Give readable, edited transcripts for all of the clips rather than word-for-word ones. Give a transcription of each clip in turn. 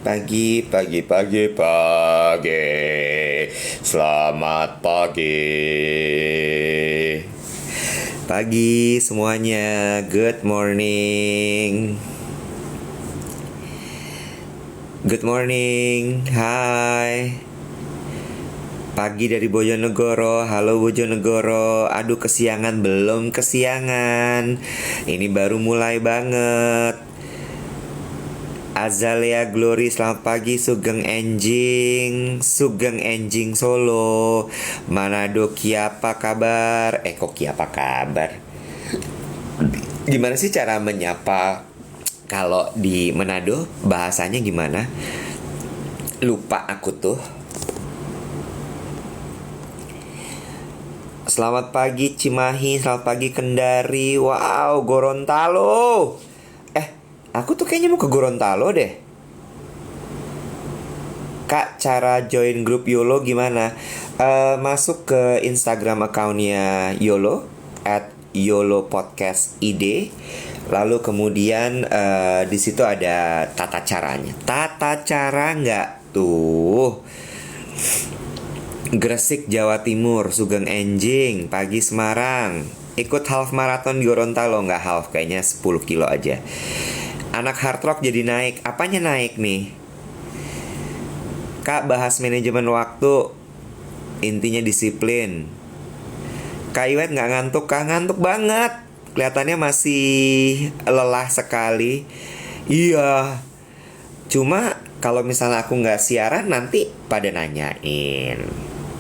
Pagi. Selamat pagi. Pagi semuanya, good morning. Good morning, hai. Pagi dari Bojonegoro, halo Bojonegoro. Aduh, kesiangan belum kesiangan. Ini baru mulai banget. Azalea Glory, selamat pagi. Sugeng Enjing Solo. Manado, Ki apa kabar? Kok Ki apa kabar? Gimana sih cara menyapa kalau di Manado? Bahasanya gimana? Lupa aku tuh. Selamat pagi Cimahi, selamat pagi Kendari. Wow, Gorontalo. Aku tuh kayaknya mau ke Gorontalo deh. Kak, cara join grup YOLO gimana? Masuk ke Instagram accountnya YOLO @YOLOPodcastID. Lalu kemudian di situ ada tata caranya. Tata cara nggak tuh? Gresik Jawa Timur, Sugeng Enjing, pagi Semarang. Ikut half marathon di Gorontalo, nggak half, kayaknya 10 kilo aja. Anak hard rock jadi naik. Apanya naik nih? Kak, bahas manajemen waktu. Intinya disiplin. Kak Iwet nggak ngantuk? Kak, ngantuk banget. Kelihatannya masih lelah sekali. Iya. Cuma kalau misalnya aku nggak siaran, nanti pada nanyain.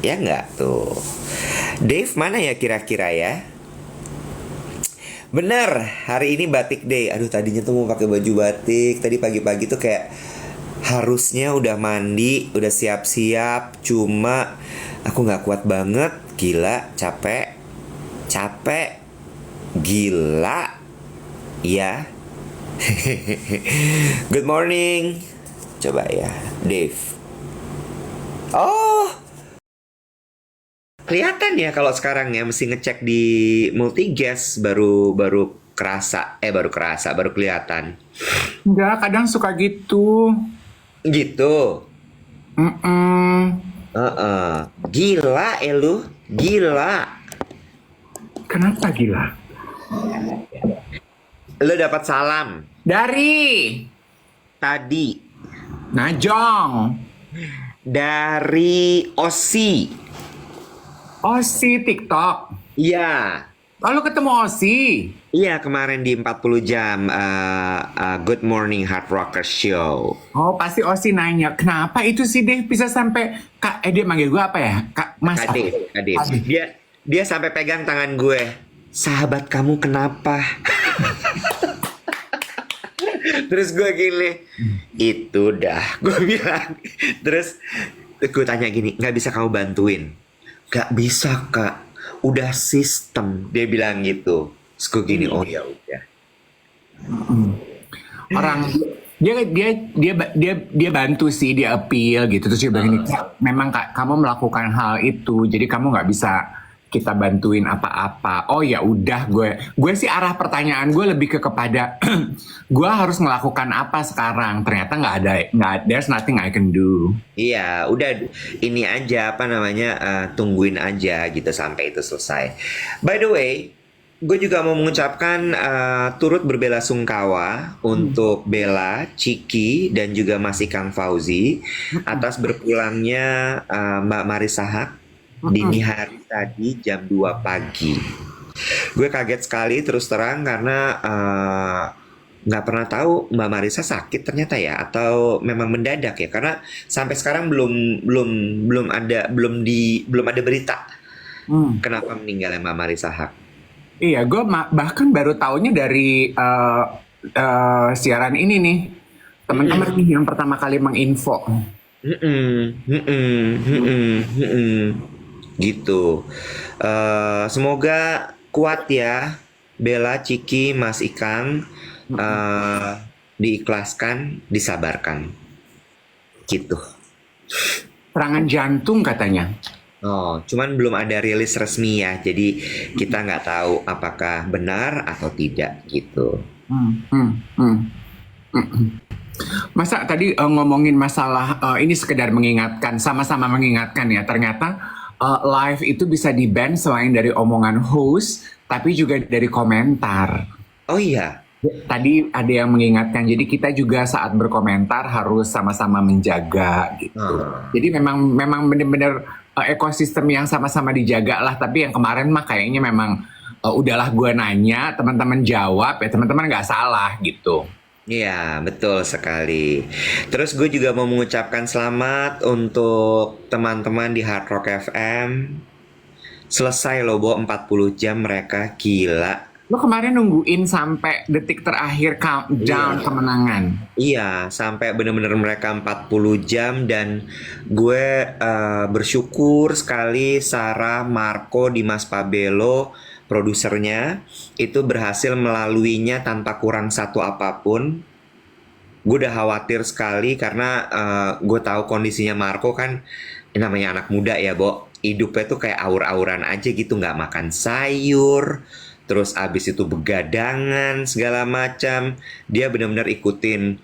Ya nggak tuh? Dave mana ya kira-kira ya? Bener, hari ini batik day. Aduh, tadinya tuh mau pakai baju batik. Tadi pagi-pagi tuh kayak harusnya udah mandi, udah siap-siap. Cuma aku nggak kuat banget. Gila, capek, gila. Ya. Good morning. Coba ya, Dave. Oh, kelihatan ya kalau sekarang ya, mesti ngecek di Multigas baru kelihatan. Enggak, kadang suka gitu. Gitu. Gila lu, gila. Kenapa gila? Lu dapat salam Dari tadi Najong. dari Osi. Osi TikTok. Iya. Lalu ketemu Osi. Iya, kemarin di 40 jam Good Morning Hard Rocker Show. Oh, pasti Osi nanya, kenapa itu sih Deh bisa sampai Kak, dia manggil gue apa ya? Kak, Mas. Kade. Ade. Dia sampai pegang tangan gue. Sahabat kamu kenapa? Terus gue gini, itu dah, gue bilang. Terus gue tanya gini, nggak bisa kamu bantuin? Nggak bisa Kak, udah sistem. Dia bilang gitu. Terus gue gini, oh ya udah. Orang dia bantu sih, dia appeal gitu. Terus dia bilang gini, memang Kak, kamu melakukan hal itu, jadi kamu nggak bisa kita bantuin apa-apa. Oh ya udah, gue sih arah pertanyaan gue lebih kepada gue harus melakukan apa sekarang. Ternyata nggak ada, there's nothing I can do. Iya, udah ini aja tungguin aja gitu sampai itu selesai. By the way, gue juga mau mengucapkan turut berbela-sungkawa untuk Bella, Ciki, dan juga Mas Ikang Fauzi atas berpulangnya Mbak Marisa Haque dini hari tadi jam 2 pagi. Gue kaget sekali terus terang karena nggak pernah tahu Mbak Marisa sakit ternyata ya, atau memang mendadak ya, karena sampai sekarang belum ada berita kenapa meninggalnya Mbak Marisa Haque. Iya, gue bahkan baru taunya dari siaran ini nih, teman-teman yang pertama kali menginfo. Gitu. Semoga kuat ya Bella, Ciki, Mas Ikang, diikhlaskan, disabarkan gitu. Serangan jantung katanya. Oh, cuman belum ada rilis resmi ya, jadi kita nggak tahu apakah benar atau tidak gitu. Masa tadi ngomongin masalah ini sekedar mengingatkan, sama-sama mengingatkan ya. Ternyata live itu bisa di-ban selain dari omongan host, tapi juga dari komentar. Oh iya. Tadi ada yang mengingatkan, jadi kita juga saat berkomentar harus sama-sama menjaga gitu. Hmm. Jadi memang benar-benar ekosistem yang sama-sama dijaga lah. Tapi yang kemarin mah kayaknya memang udahlah gue nanya, teman-teman jawab ya teman-teman nggak salah gitu. Iya, betul sekali. Terus gue juga mau mengucapkan selamat untuk teman-teman di Hard Rock FM. Selesai loh, Bo, 40 jam mereka. Gila. Lo kemarin nungguin sampai detik terakhir countdown Iya. kemenangan. Iya, sampai bener-bener mereka 40 jam dan gue bersyukur sekali Sarah, Marco, Dimas Pabelo, produsernya itu berhasil melaluinya tanpa kurang satu apapun. Gue udah khawatir sekali karena gue tahu kondisinya Marco kan namanya anak muda ya, Bo. Hidupnya tuh kayak aur-auran aja gitu, nggak makan sayur. Terus abis itu begadangan segala macam. Dia benar-benar ikutin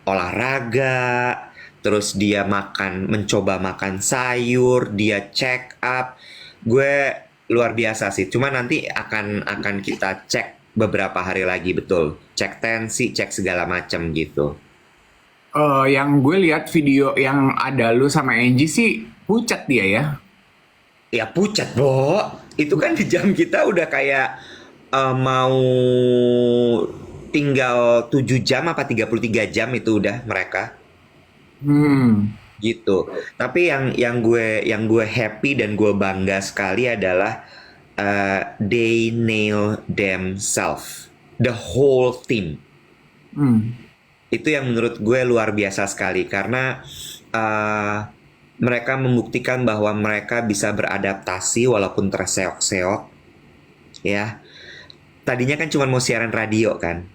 olahraga. Terus dia mencoba makan sayur. Dia check up. Gue luar biasa sih. Cuma nanti akan kita cek beberapa hari lagi, betul. Cek tensi, cek segala macam gitu. Yang gue lihat video yang ada lu sama Angie sih pucat dia ya. Ya pucat, Bo. Itu kan di jam kita udah kayak mau tinggal 7 jam apa 33 jam itu udah mereka Hmm. gitu. Tapi yang gue happy dan gue bangga sekali adalah they nail themselves. The whole team. Hmm. Itu yang menurut gue luar biasa sekali karena mereka membuktikan bahwa mereka bisa beradaptasi walaupun terseok-seok ya. Tadinya kan cuma mau siaran radio kan.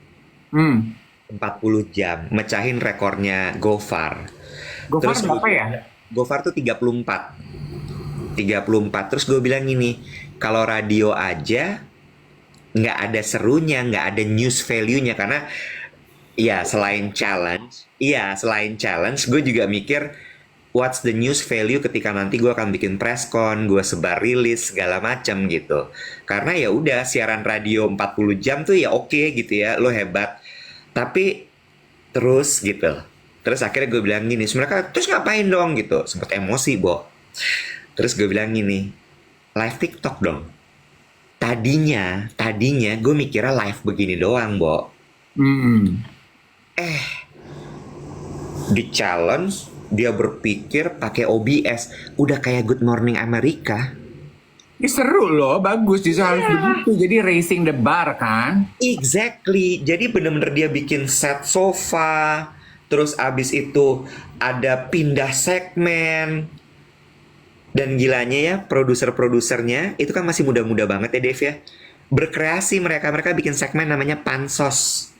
Hmm. 40 jam mecahin rekornya Gofar. Gofar Terus berapa ya? Gofar tuh 34. Terus gue bilang gini, kalau radio aja nggak ada serunya, nggak ada news value-nya karena ya selain challenge, gue juga mikir what's the news value ketika nanti gue akan bikin press con, gue sebar rilis segala macam gitu. Karena ya udah siaran radio 40 jam tuh ya oke gitu ya, lo hebat. Tapi terus gitu. Terus akhirnya gue bilang gini, mereka terus ngapain dong gitu. Sempet emosi, Bo. Terus gue bilang gini, live TikTok dong. Tadinya gue mikirnya live begini doang, Bo. Hmm. Di challenge dia berpikir pakai OBS, udah kayak Good Morning America. Ini seru loh, bagus di harus begitu. Jadi racing the bar kan? Exactly. Jadi bener-bener dia bikin set sofa, terus abis itu ada pindah segmen. Dan gilanya ya, produser-produsernya itu kan masih muda-muda banget ya, Dev ya. Berkreasi mereka bikin segmen namanya Pansos.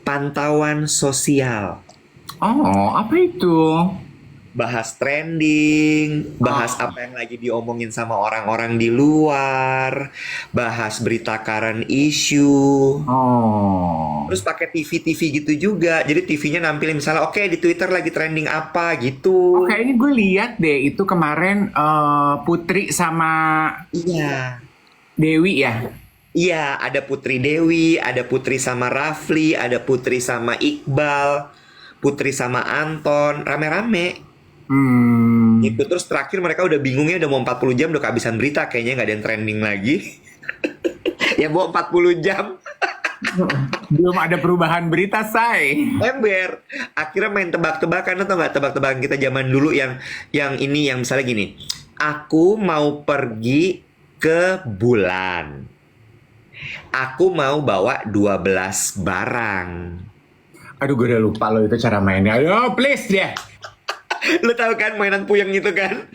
Pantauan sosial. Oh, apa itu? Bahas trending, bahas apa yang lagi diomongin sama orang-orang di luar, bahas berita current issue. Oh. Terus pakai TV-TV gitu juga. Jadi TV-nya nampilin misalnya, oke di Twitter lagi trending apa gitu. Oh, kayaknya gue lihat deh itu kemarin Putri sama Iya. Dewi ya. Iya, ada Putri Dewi, ada Putri sama Rafli, ada Putri sama Iqbal, Putri sama Anton, rame-rame. Hmm. Gitu. Terus terakhir mereka udah bingungnya udah mau 40 jam udah kehabisan berita, kayaknya nggak ada yang trending lagi. Ya mau 40 jam. Belum ada perubahan berita, say. Ember. Akhirnya main tebak-tebakan, atau nggak tebak-tebakan kita zaman dulu yang ini yang misalnya gini. Aku mau pergi ke bulan. Aku mau bawa 12 barang. Aduh, gue udah lupa loh itu cara mainnya. Aduh, please deh. Lo tau kan mainan puyeng itu kan?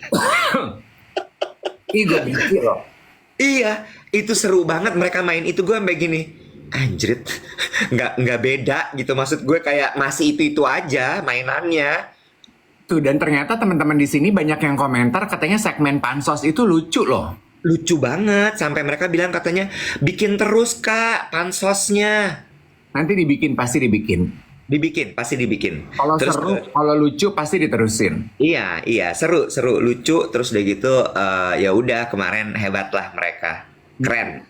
Ih, gue benci loh. Iya, itu seru banget mereka main itu. Gue sampai gini, anjrit, nggak beda gitu. Maksud gue kayak masih itu aja mainannya. Tuh, dan ternyata teman-teman di sini banyak yang komentar katanya segmen pansos itu lucu loh. Lucu banget, sampai mereka bilang katanya bikin terus Kak pansosnya. Nanti dibikin, pasti dibikin. Dibikin, pasti dibikin. Kalau Terus seru, kalau lucu pasti diterusin. iya, iya, seru, seru, lucu. Terus udah gitu, ya udah kemarin hebat lah mereka, keren.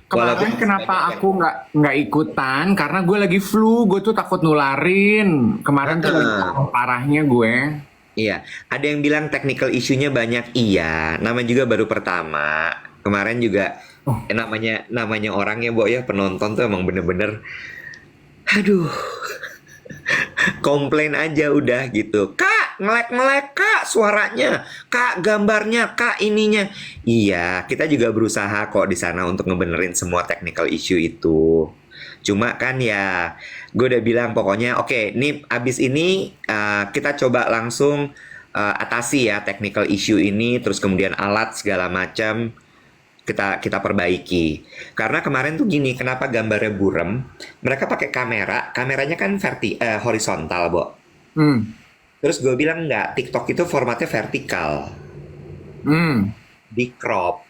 Kemarin kenapa aku nggak ikutan? Karena gue lagi flu, gue tuh takut nularin. Kemarin tuh parahnya gue. Iya, ada yang bilang technical isunya banyak. Iya, namanya juga baru pertama. Kemarin juga namanya orangnya, Bo, ya penonton tuh emang bener-bener, aduh, komplain aja udah gitu. Kak, ngelek-ngelek, Kak, suaranya, Kak, gambarnya, Kak, ininya. Iya, kita juga berusaha kok di sana untuk ngebenerin semua technical issue itu. Cuma kan ya, gue udah bilang pokoknya, oke, nih abis ini kita coba langsung atasi ya technical issue ini, terus kemudian alat segala macam kita perbaiki. Karena kemarin tuh gini, kenapa gambarnya burem? Mereka pakai kameranya kan horizontal, Bo. Hmm. Terus gue bilang enggak, TikTok itu formatnya vertikal, Hmm. di crop.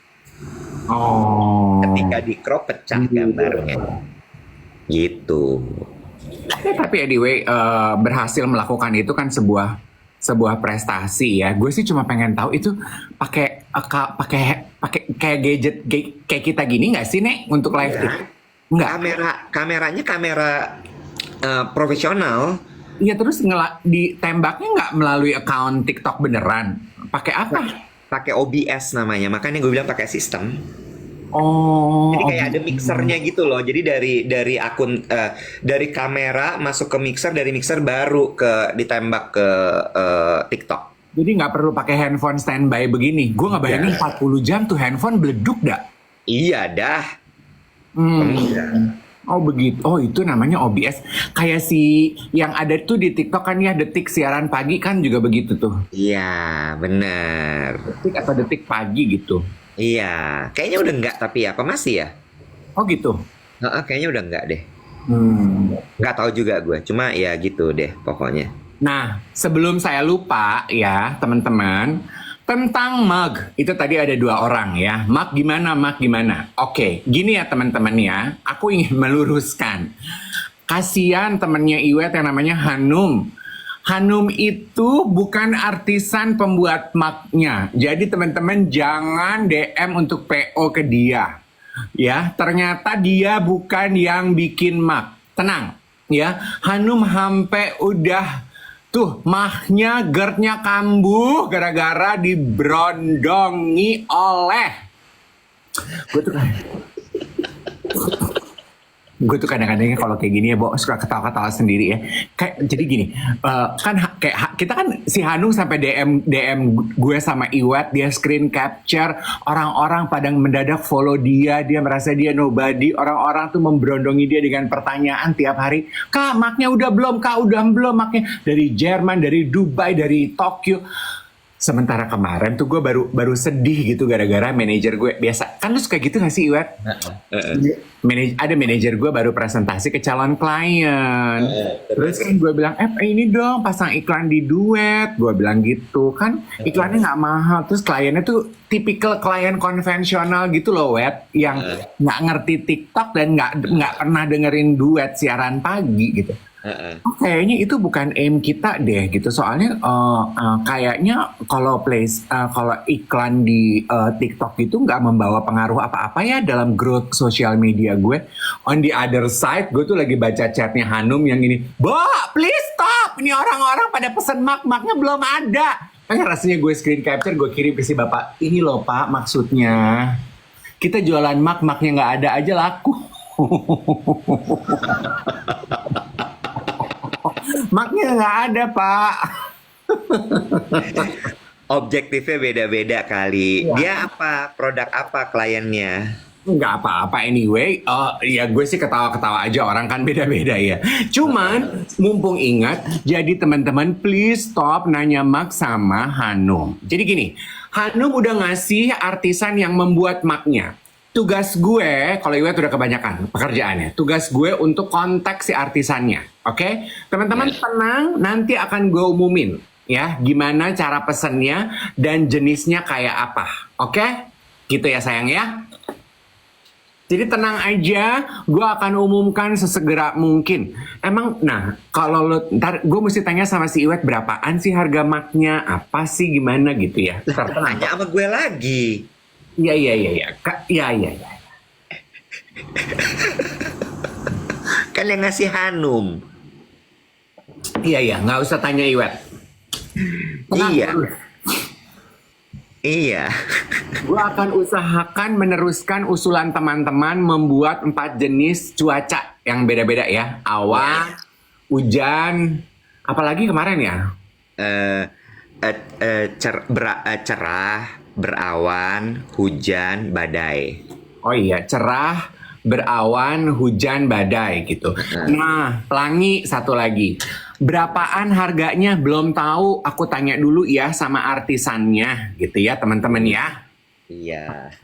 Oh. Ketika di crop pecah gambarnya, gitu. Tapi anyway, berhasil melakukan itu kan sebuah prestasi ya. Gue sih cuma pengen tahu itu pakai kayak gadget kayak kita gini nggak sih, Nek, untuk live Ya. stream? Nggak. Kameranya kamera profesional. Iya, terus ditembaknya nggak melalui account TikTok beneran? Pakai apa? Pakai OBS namanya, makanya gue bilang pakai sistem. Oh. Jadi kayak ada mixernya gitu loh. Jadi dari akun dari kamera masuk ke mixer, dari mixer baru ditembak ke TikTok. Jadi nggak perlu pakai handphone standby begini. Gue nggak bayangin 40 jam tuh handphone beleduk dah. Iya dah. Iya. Oh begitu. Oh itu namanya OBS. Kayak si yang ada tuh di TikTok kan ya, detik siaran pagi kan juga begitu tuh. Iya, benar. Detik atau detik pagi gitu. Iya, kayaknya udah enggak tapi ya, apa masih ya? Oh gitu. Kayaknya udah enggak deh. Hmm. Nggak tahu juga gue. Cuma ya gitu deh pokoknya. Nah, sebelum saya lupa ya teman-teman, tentang mug, itu tadi ada 2 orang ya. Mug gimana? Oke, gini ya teman-teman ya, aku ingin meluruskan. Kasihan temennya Iwet yang namanya Hanum. Hanum itu bukan artisan pembuat mugnya. Jadi teman-teman jangan DM untuk PO ke dia. Ya, ternyata dia bukan yang bikin mug. Tenang, ya. Hanum hampe udah tuh mahnya gerdnya kambuh gara-gara diberondongi oleh. Gue tuh kadang-kadang kalau kayak gini ya, Bo, suka ketawa-ketawa sendiri ya. Kayak jadi gini, kita kan si Hanung sampai DM gue sama Iwet, dia screen capture, orang-orang pada mendadak follow dia merasa dia nobody, orang-orang tuh memberondongi dia dengan pertanyaan tiap hari, Kak, maknya udah belum? Kak, udah belum maknya? Dari Jerman, dari Dubai, dari Tokyo. Sementara kemarin tuh gue baru sedih gitu gara-gara manajer gue biasa kan lu suka gitu gak sih, Iwet? Ada manajer gue baru presentasi ke calon klien. Terus kan gue bilang, ini dong pasang iklan di Duet. Gue bilang gitu kan iklannya nggak mahal. Terus kliennya tuh tipikal klien konvensional gitu loh, Wet, yang nggak ngerti TikTok dan nggak pernah dengerin Duet siaran pagi gitu. Kayaknya itu bukan aim kita deh gitu. Soalnya kayaknya kalau iklan di TikTok itu nggak membawa pengaruh apa-apa ya dalam growth sosial media gue. On the other side, gue tuh lagi baca chatnya Hanum yang ini, Bo, please stop. Ini orang-orang pada pesen maknya belum ada. Kan rasanya gue screen capture, gue kirim ke si bapak. Ini loh Pak, maksudnya kita jualan maknya nggak ada aja laku. Maknya nggak ada, Pak. Objektifnya beda-beda kali. Ya. Dia apa? Produk apa kliennya? Nggak apa-apa anyway. Ya gue sih ketawa-ketawa aja, orang kan beda-beda ya. Cuman mumpung ingat, jadi teman-teman please stop nanya Mak sama Hanum. Jadi gini, Hanum udah ngasih artisan yang membuat maknya. Tugas gue, kalau Iwet udah kebanyakan pekerjaannya, tugas gue untuk kontak si artisannya, oke? Teman-teman tenang, nanti akan gue umumin ya, gimana cara pesennya dan jenisnya kayak apa, oke? Gitu ya sayang ya. Jadi tenang aja, gue akan umumkan sesegera mungkin. Emang, nah kalau lo ntar gue mesti tanya sama si Iwet berapaan sih harga maknya, apa sih gimana gitu ya. Ntar tenang. Tanya sama gue lagi. Iya iya iya iya, Kak, iya iya iya. Kan yang ngasih Hanum. Iya iya, nggak usah tanya Iwet. Tenang, Iya. terus. Iya. Gue akan usahakan meneruskan usulan teman-teman membuat 4 jenis cuaca yang beda-beda ya. Awan, hujan, apalagi kemarin ya. Eh, cerah, berawan, hujan, badai. Oh iya, cerah, berawan, hujan, badai gitu. Nah, pelangi satu lagi. Berapaan harganya? Belum tahu. Aku tanya dulu ya sama artisannya gitu ya teman-teman ya. Iya.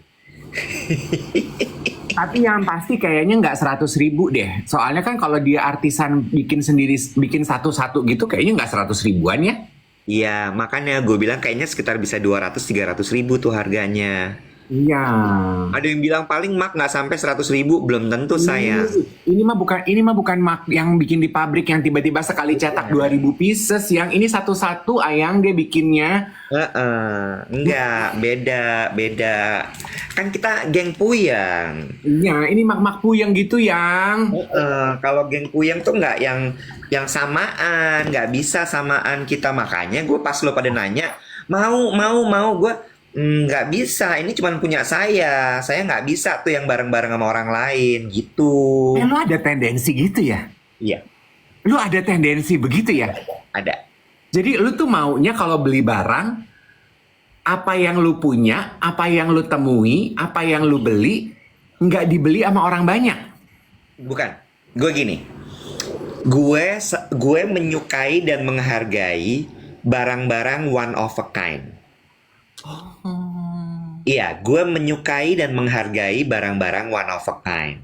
Tapi yang pasti kayaknya nggak 100.000 deh. Soalnya kan kalau dia artisan bikin sendiri, bikin satu-satu gitu kayaknya nggak 100.000-an ya. Iya, makanya gue bilang kayaknya sekitar bisa 200-300 ribu tuh harganya. Iya. Ada yang bilang paling mak nggak sampai 100 ribu, belum tentu saya. Ini mah bukan mak yang bikin di pabrik yang tiba-tiba sekali cetak 2.000 pieces. Yang ini satu-satu ayang dia bikinnya. Enggak, beda. Kan kita geng puyang. Iya, ini mak-mak puyeng gitu yang. Kalau geng puyang tuh nggak yang samaan, nggak bisa samaan kita. Makanya gue pas lo pada nanya, mau gue nggak bisa. Ini cuma punya saya nggak bisa tuh yang bareng-bareng sama orang lain gitu. Lu ada tendensi gitu ya? Iya, Lu ada tendensi begitu ya? ada. Jadi lu tuh maunya kalau beli barang, apa yang lu punya, apa yang lu temui, apa yang lu beli, nggak dibeli sama orang banyak. Bukan, gue gini. Gue menyukai dan menghargai barang-barang one of a kind. Iya, gue menyukai dan menghargai barang-barang one of a kind.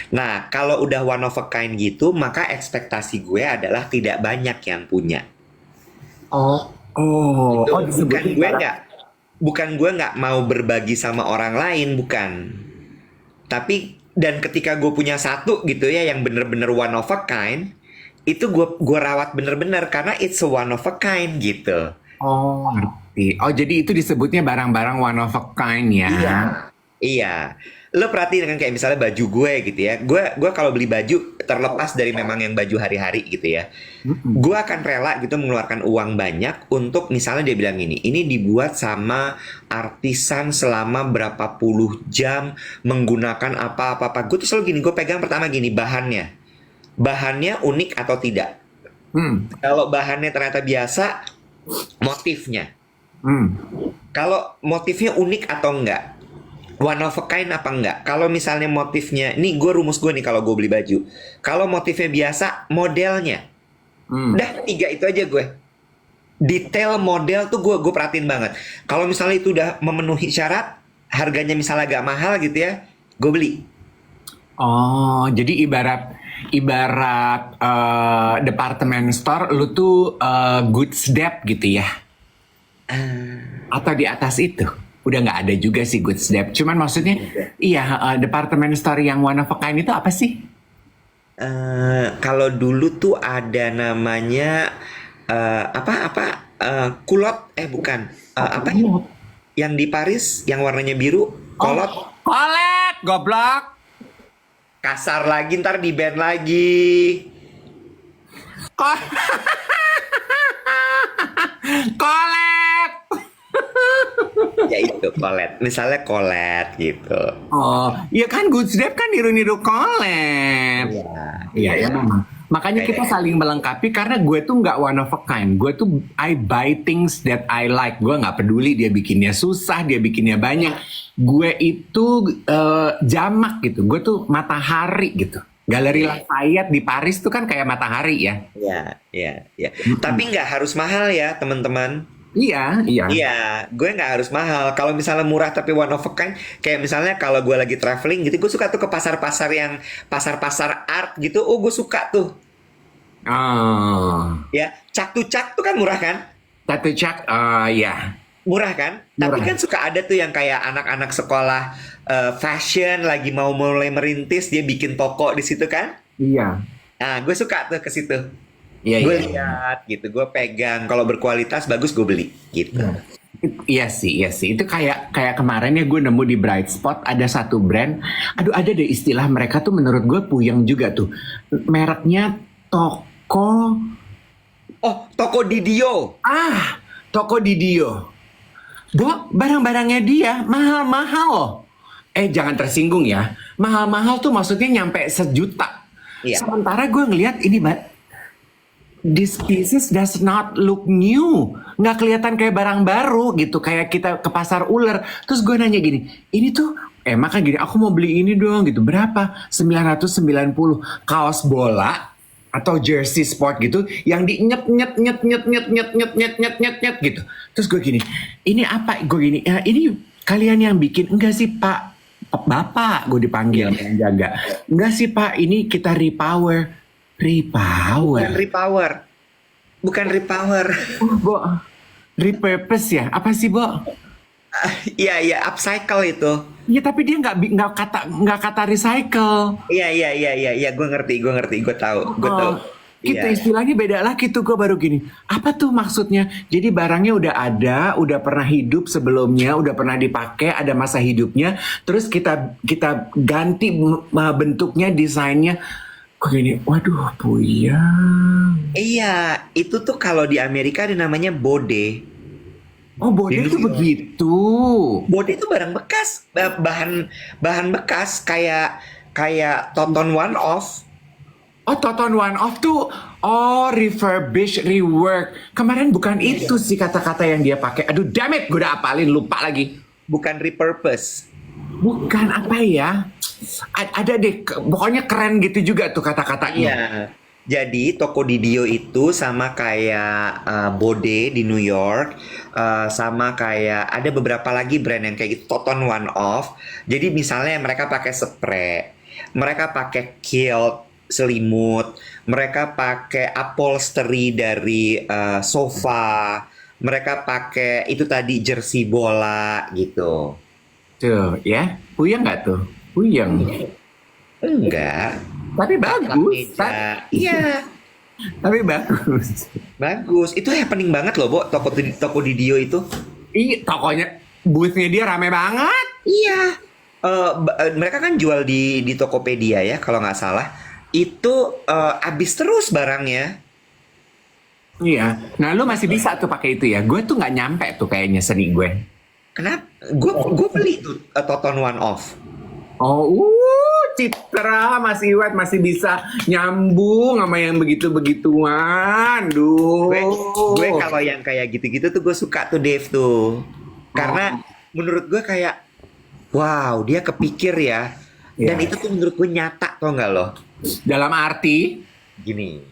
Nah, kalau udah one of a kind gitu, maka ekspektasi gue adalah tidak banyak yang punya. Oh, Itu disebutin barang. bukan gue nggak mau berbagi sama orang lain, bukan. Tapi dan ketika gue punya satu gitu ya, yang bener-bener one of a kind, itu gue rawat bener-bener karena it's a one of a kind gitu. Oh, ngerti. Oh, jadi itu disebutnya barang-barang one of a kind ya? Iya, lo perhatiin kan kayak misalnya baju gue gitu ya. Gue kalau beli baju terlepas dari memang yang baju hari-hari gitu ya. Gue akan rela gitu mengeluarkan uang banyak untuk misalnya dia bilang ini dibuat sama artisan selama berapa puluh jam menggunakan apa-apa. Gue tuh selalu gini, gue pegang pertama gini bahannya unik atau tidak. Kalau bahannya ternyata biasa, motifnya. Kalau motifnya unik atau enggak, one of a kind apa enggak. Kalau misalnya motifnya, nih gue rumus gue nih kalau gue beli baju. Kalau motifnya biasa, modelnya. Udah 3 itu aja gue. Detail model tuh gue perhatiin banget. Kalau misalnya itu udah memenuhi syarat, harganya misalnya agak mahal gitu ya, gue beli. Oh, jadi ibarat department store, lu tuh goods debt gitu ya? Atau di atas itu? Udah nggak ada juga sih goods debt. Cuman maksudnya, iya, department store yang one of a kind itu apa sih? Kalau dulu tuh ada namanya kulot, bukan. Apa ya? Yang di Paris yang warnanya biru, kolot. Kolet, goblok. Kasar lagi ntar di band lagi. Kolet. Ya itu kolet. Misalnya kolet gitu. Oh, iya kan goods debt kan niru-niru kolet. Iya, memang. Makanya kita saling melengkapi karena gue tuh nggak one of a kind. Gue tuh I buy things that I like. Gue nggak peduli dia bikinnya susah, dia bikinnya banyak. Gue itu jamak gitu. Gue tuh matahari gitu. Galeri Lafayette di Paris tuh kan kayak matahari ya. Iya. Tapi nggak harus mahal ya teman-teman. Iya. Iya, gue nggak harus mahal. Kalau misalnya murah tapi one of a kind, kayak misalnya kalau gue lagi traveling gitu, gue suka tuh ke pasar-pasar yang pasar-pasar art gitu. Oh, gue suka tuh. Oh. Ya, cak tuh kan murah kan? Tattoo Chuck, ya. Murah kan? Tapi Murah. kan suka ada tuh yang kayak anak-anak sekolah fashion lagi mau mulai merintis, dia bikin toko di situ kan? Iya. Nah, gue suka tuh ke situ. Iya, Gue iya. lihat gitu, gue pegang. Kalau berkualitas bagus gue beli gitu. Iya sih, iya sih. Itu kayak kayak kemarin ya gue nemu di Bright Spot ada satu brand. Aduh, ada deh istilah mereka tuh menurut gue puyeng juga tuh. Mereknya Toko Oh, toko Didio. Toko Didio. Barang-barangnya dia mahal-mahal loh. Jangan tersinggung ya. Mahal-mahal tuh maksudnya nyampe 1 juta. Iya. Sementara gue ngelihat ini, this pieces does not look new. Nggak kelihatan kayak barang baru gitu. Kayak kita ke pasar ular. Terus gue nanya gini, ini tuh makan gini, aku mau beli ini dong gitu. Berapa? 990. Kaos bola atau jersey sport gitu yang di nyet nyet nyet nyet nyet nyet nyet nyet nyet nyet nyet gitu. Terus gue gini, ini apa? Gue gini, ini kalian yang bikin? Enggak sih Pak, Bapak gue dipanggil yang jaga. Enggak sih Pak, ini kita repower. Bukan repower. Bukan repower. Bo, repurpose ya? Apa sih Bo? Iya, iya, upcycle itu. Ya tapi dia nggak kata recycle. Iya, iya, iya, iya, iya, gue ngerti, gue tahu, gue tahu. Kita Iya. istilahnya beda lagi tuh, gue baru gini. Apa tuh maksudnya? Jadi barangnya udah ada, udah pernah hidup sebelumnya, udah pernah dipakai, ada masa hidupnya. Terus kita ganti bentuknya, desainnya. Kok gini, waduh, puyang. Iya, itu tuh kalau di Amerika ada namanya bode. Oh, bode Di itu New York. begitu. Bode itu barang bekas, bahan bekas kayak kayak Tonton One Off. Oh, Toton One Off tuh, refurbish, rework. Kemarin bukan itu sih kata-kata yang dia pakai. Aduh, damn it, gue udah apalin, lupa lagi. Bukan repurpose. Bukan apa ya? Ada deh, pokoknya keren gitu juga tuh kata-katanya. Iya. Jadi toko Didio itu sama kayak Bode di New York, sama kayak ada beberapa lagi brand yang kayak gitu, Toton One Off. Jadi misalnya mereka pakai spray, mereka pakai kilt selimut, mereka pakai upholstery dari sofa, mereka pakai itu tadi jersey bola gitu. Tuh, ya. Puyeng nggak tuh? Puyeng. Enggak, Tapi bagus. meja. Iya. Tapi bagus. Bagus, itu happening banget loh, Bo, toko Didio itu. Iya, tokonya, boothnya dia rame banget. Iya. Mereka kan jual di Tokopedia ya, kalau nggak salah. Itu habis terus barangnya. Iya. Nah, lu masih bisa tuh pakai itu ya. Gue tuh nggak nyampe tuh kayaknya seni gue. Kenapa? Gue beli tuh Toton One Off. Oh, Citra, Mas Iwat masih bisa nyambung sama yang begitu-begituan. Duh. Gue kalau yang kayak gitu-gitu tuh gue suka tuh Dave tuh. Karena menurut gue kayak, wow, dia kepikir ya. Dan Iya. itu tuh menurut gue nyata, tau nggak lo? Dalam arti, Gini.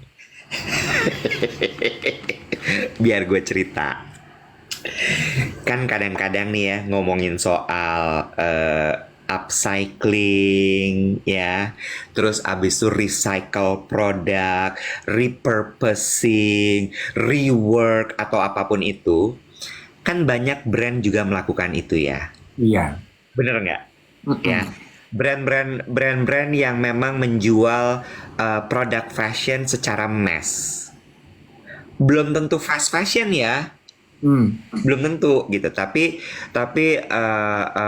Biar gue cerita. Kan kadang-kadang nih ya ngomongin soal upcycling ya, terus abis itu recycle produk, repurposing, rework atau apapun itu, kan banyak brand juga melakukan itu ya. iya. Bener nggak? Mm-mm. Ya, brand-brand yang memang menjual produk fashion secara mass. Belum tentu fast fashion ya, Hmm. belum tentu gitu. Tapi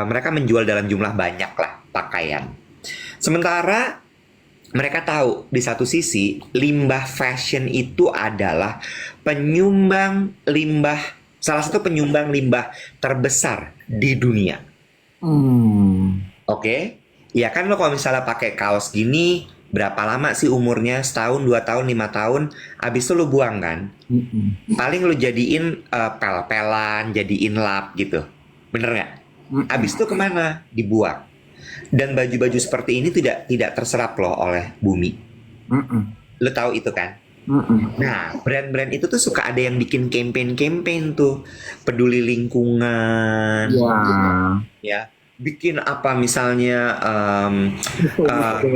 mereka menjual dalam jumlah banyak lah pakaian. Sementara mereka tahu di satu sisi limbah fashion itu adalah salah satu penyumbang limbah terbesar di dunia. Oke, ya kan lo kalau misalnya pakai kaos gini, berapa lama sih umurnya? Setahun, 2 tahun, 5 tahun, abis itu lo buang kan? Mm-mm. Paling lo jadiin pel-pelan, jadiin lap gitu. Bener nggak? Abis itu kemana? Dibuang. Dan baju-baju seperti ini tidak terserap loh oleh bumi. Mm-mm. Lo tahu itu kan? Mm-mm. Nah, brand-brand itu tuh suka ada yang bikin campaign-campaign tuh, peduli lingkungan, Ya. ya. Bikin apa misalnya Itu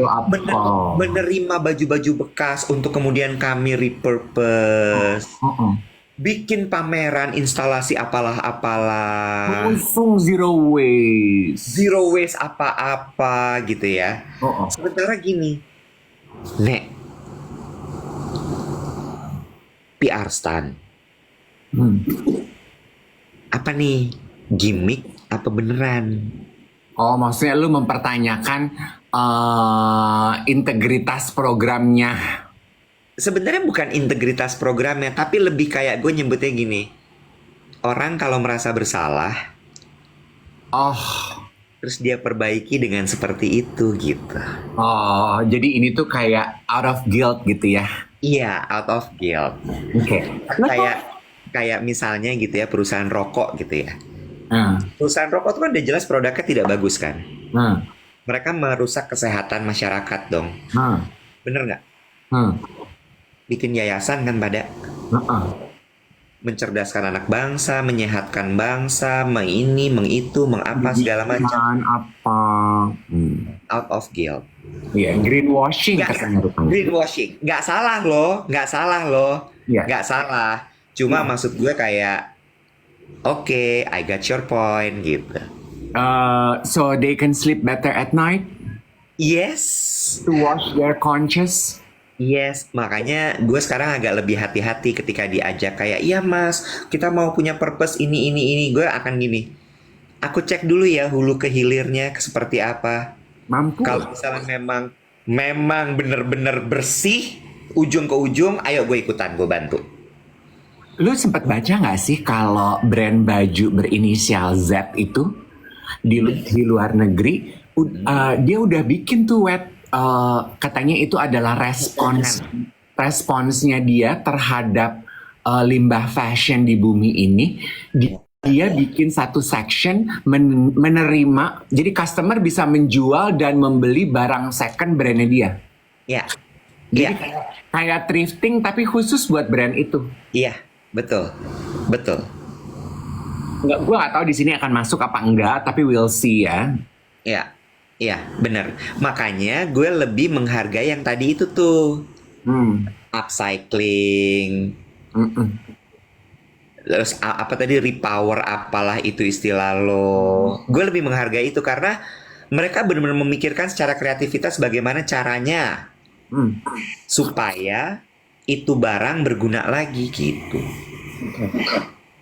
apa? menerima baju-baju bekas untuk kemudian kami repurpose. Mm-mm. bikin pameran instalasi apalah-apalah, Langsung zero waste. zero waste apa-apa gitu ya. Oh, oh. Sementara gini, Nek, PR stand, Hmm. apa nih? Gimmick apa beneran? Oh, maksudnya lu mempertanyakan integritas programnya. Sebenarnya bukan integritas programnya, tapi lebih kayak gue nyebutnya gini. Orang kalau merasa bersalah, Oh, terus dia perbaiki dengan seperti itu gitu. oh, jadi ini tuh kayak out of guilt gitu ya? Iya, out of guilt. Oke. Kayak misalnya gitu ya, perusahaan rokok gitu ya. Hmm, Perusahaan rokok tuh kan udah jelas produknya tidak bagus kan. hmm, Mereka merusak kesehatan masyarakat dong. hmm, Bener nggak? hmm, Bikin yayasan kan pada hmm. mencerdaskan anak bangsa, menyehatkan bangsa, mengini, mengitu, mengapa segala macam. Pendidikan apa? Out of guilt. Iya, greenwashing Nggak, kesannya rupanya. greenwashing. Nggak salah loh, nggak salah loh. Iya. Nggak salah. Cuma maksud gue kayak, oke, I got your point gitu. So they can sleep better at night Yes. to wash their conscience. Yes, makanya gue sekarang agak lebih hati-hati ketika diajak kayak, iya mas, kita mau punya purpose ini. Gue akan gini, aku cek dulu ya hulu ke hilirnya seperti apa. Mampu. Kalau misalnya memang bener-bener bersih, ujung ke ujung, ayo gue ikutan, gue bantu. Lu sempat baca nggak sih kalau brand baju berinisial Z itu di luar negeri dia udah bikin tuh katanya itu adalah responsnya dia terhadap limbah fashion di bumi ini. Dia bikin satu section menerima, jadi customer bisa menjual dan membeli barang second brandnya dia. Ya, Jadi iya, kayak thrifting tapi khusus buat brand itu. iya, betul. Nggak, gue nggak tahu di sini akan masuk apa enggak, tapi we'll see ya. Iya, iya, bener. Makanya gue lebih menghargai yang tadi itu tuh, Hmm. upcycling, Mm-mm. terus apa tadi repower apalah itu istilah lo. Gue lebih menghargai itu karena mereka benar-benar memikirkan secara kreativitas bagaimana caranya Hmm. supaya itu barang berguna lagi gitu.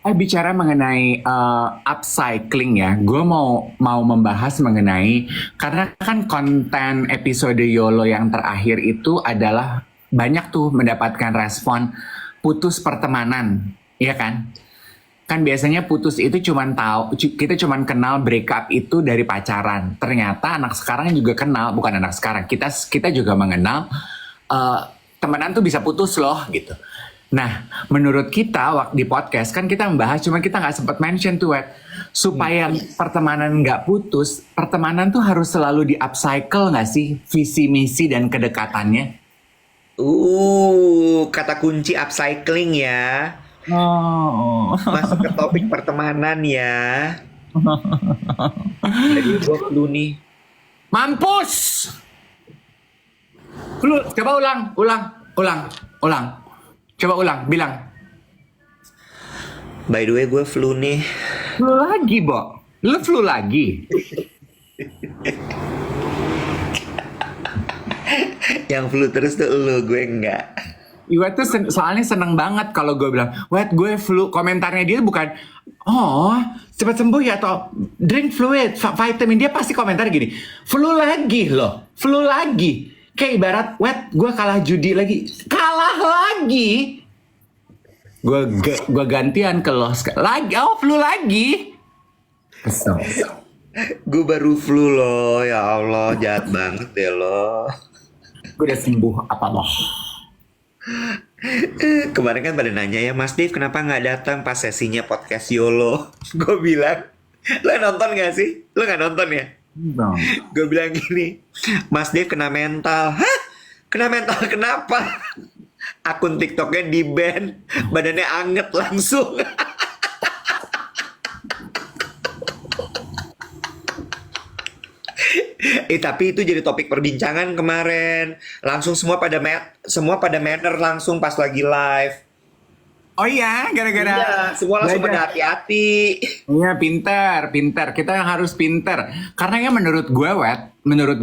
Bicara mengenai upcycling ya, gue mau membahas mengenai, karena kan konten episode YOLO yang terakhir itu adalah banyak tuh mendapatkan respon putus pertemanan, ya kan? Kan biasanya putus itu kita cuman kenal breakup itu dari pacaran. Ternyata anak sekarang juga kenal, bukan anak sekarang, kita juga mengenal temenan tuh bisa putus loh gitu. Nah, menurut kita waktu di podcast kan kita membahas, cuma kita nggak sempat mention tuh, supaya pertemanan nggak putus, pertemanan tuh harus selalu di upcycle nggak sih visi misi dan kedekatannya? Kata kunci upcycling ya. Oh. Masuk ke topik pertemanan ya. Jadi gue flu nih. Mampus! Lu coba ulang. Coba ulang, bilang. By the way gue flu nih. Flu lagi, Bo. Lu flu lagi. Yang flu terus tuh lu, gue enggak. Gue tuh soalnya seneng banget kalau gue bilang, wait gue flu. Komentarnya dia bukan, oh cepat sembuh ya, atau drink fluid, vitamin. Dia pasti komentar gini, flu lagi loh, flu lagi. Kayak ibarat, wait gue kalah judi lagi, kalah lagi. Gue gantian ke lo lagi, oh flu lagi. Kesel. Gue baru flu loh, ya Allah jahat banget deh lo. Gue udah sembuh apa loh? Kemarin kan pada nanya ya, Mas Dave kenapa nggak datang pas sesinya podcast YOLO? Gue bilang, lo nonton gak sih? Lo nggak nonton ya? No. Gue bilang gini, Mas Dave kena mental. Hah? Kena mental kenapa? Akun TikToknya di ban, badannya anget langsung. Tapi itu jadi topik perbincangan kemarin. Langsung semua pada manner langsung pas lagi live. Oh iya, gara-gara Iya, semua langsung pada belajar. hati-hati. Iya, pinter. Kita harus pinter. Karena ya menurut gue, menurut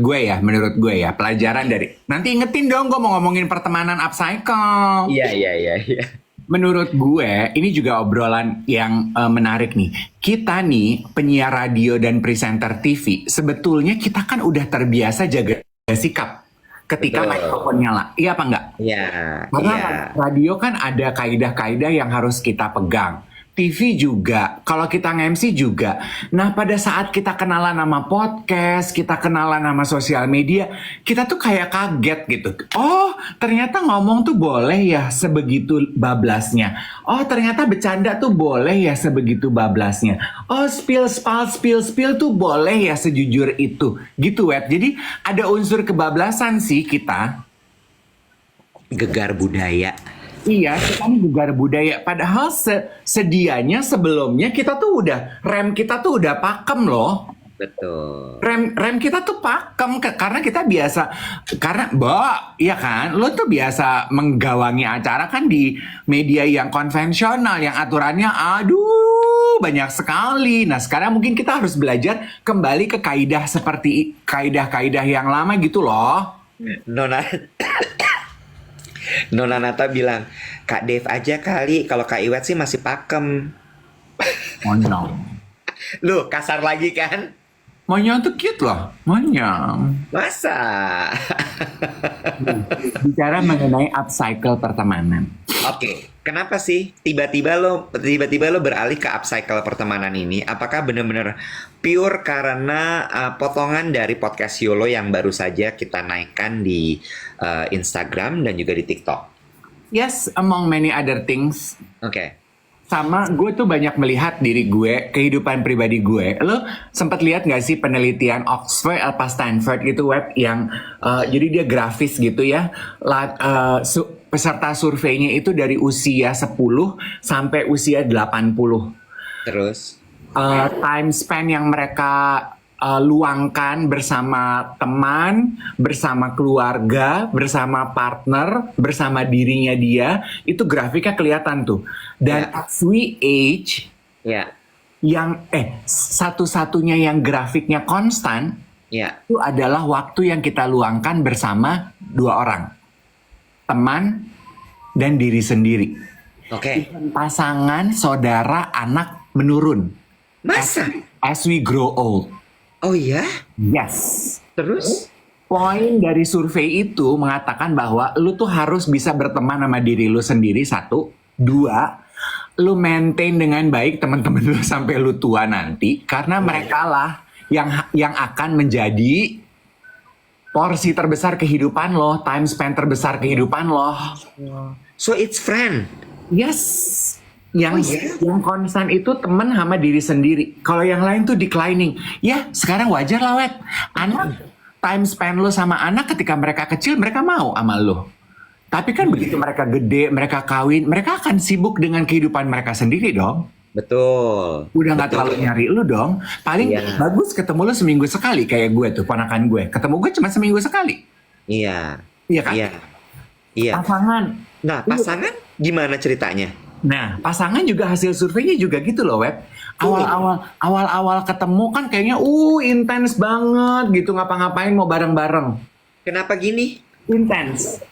gue ya, pelajaran dari... Nanti ingetin dong, gue mau ngomongin pertemanan upcycle. Iya, iya, iya, iya. Menurut gue, ini juga obrolan yang menarik nih. Kita nih, penyiar radio dan presenter TV, sebetulnya kita kan udah terbiasa jaga sikap ketika Betul. mikrofon nyala. Iya apa enggak? Iya, Karena iya. radio kan ada kaidah-kaidah yang harus kita pegang. TV juga, kalau kita nge-MC juga. Nah, pada saat kita kenalan nama podcast, kita kenalan nama sosial media, kita tuh kayak kaget gitu. Oh, ternyata ngomong tuh boleh ya sebegitu bablasnya. Oh, ternyata bercanda tuh boleh ya sebegitu bablasnya. Oh, spill tuh boleh ya sejujur itu. Gitu, Wet. Jadi ada unsur kebablasan sih kita. Gegar budaya. Iya, kita nih gegar budaya. Padahal sedianya sebelumnya kita tuh rem kita tuh udah pakem loh. Betul. Rem kita tuh pakem karena kita biasa, karena iya kan, lo tuh biasa menggawangi acara kan di media yang konvensional, yang aturannya aduh banyak sekali. Nah sekarang mungkin kita harus belajar kembali ke kaidah seperti kaidah-kaidah yang lama gitu loh. Nona Nona Nata bilang, Kak Dev aja kali, kalau Kak Iwet sih masih pakem. Monyong. Loh, kasar lagi kan? Monyong tuh cute loh, monyong. Masa? Bicara mengenai upcycle pertemanan. Oke, kenapa sih tiba-tiba lo beralih ke upcycle pertemanan ini? Apakah benar-benar pure karena potongan dari podcast YOLO yang baru saja kita naikkan di Instagram dan juga di TikTok? Yes, among many other things. Oke. Sama gue tuh banyak melihat diri gue, kehidupan pribadi gue. Lo sempat lihat gak sih penelitian Oxford apa Stanford gitu web yang jadi dia grafis gitu ya. Peserta surveinya itu dari usia 10 sampai usia 80. Terus? Time span yang mereka luangkan bersama teman, bersama keluarga, bersama partner, bersama dirinya dia, itu grafiknya kelihatan tuh. Dan as we age, Ya, yang satu-satunya yang grafiknya konstan ya. itu adalah waktu yang kita luangkan bersama dua orang, teman dan diri sendiri. Oke. Pasangan, saudara, anak menurun Masa? as we grow old. Oh iya? Yes. Terus? Poin dari survei itu mengatakan bahwa lu tuh harus bisa berteman sama diri lu sendiri, satu. Dua, lu maintain dengan baik teman-teman lu sampai lu tua nanti. Karena mereka lah yang akan menjadi porsi terbesar kehidupan lo, time spend terbesar kehidupan lo. So it's friend. Yes. Yang Oh, yang konstan itu temen sama diri sendiri. Kalau yang lain tuh declining. Ya, sekarang wajar lah, Wet. Anak, time spend lo sama anak ketika mereka kecil, mereka mau sama lo. Tapi kan begitu mereka gede, mereka kawin, mereka akan sibuk dengan kehidupan mereka sendiri dong. Betul. Udah nggak terlalu nyari lu dong. Paling Iya. bagus ketemu lu seminggu sekali kayak gue tuh, ponakan gue. Ketemu gue cuma seminggu sekali. Iya. Iya kan? Iya. Iya. Pasangan. Nah, pasangan gimana ceritanya? Nah, pasangan juga hasil surveinya juga gitu loh, Web. Awal-awal ketemu kan kayaknya intens banget gitu, ngapa-ngapain mau bareng-bareng. Kenapa gini? Intens.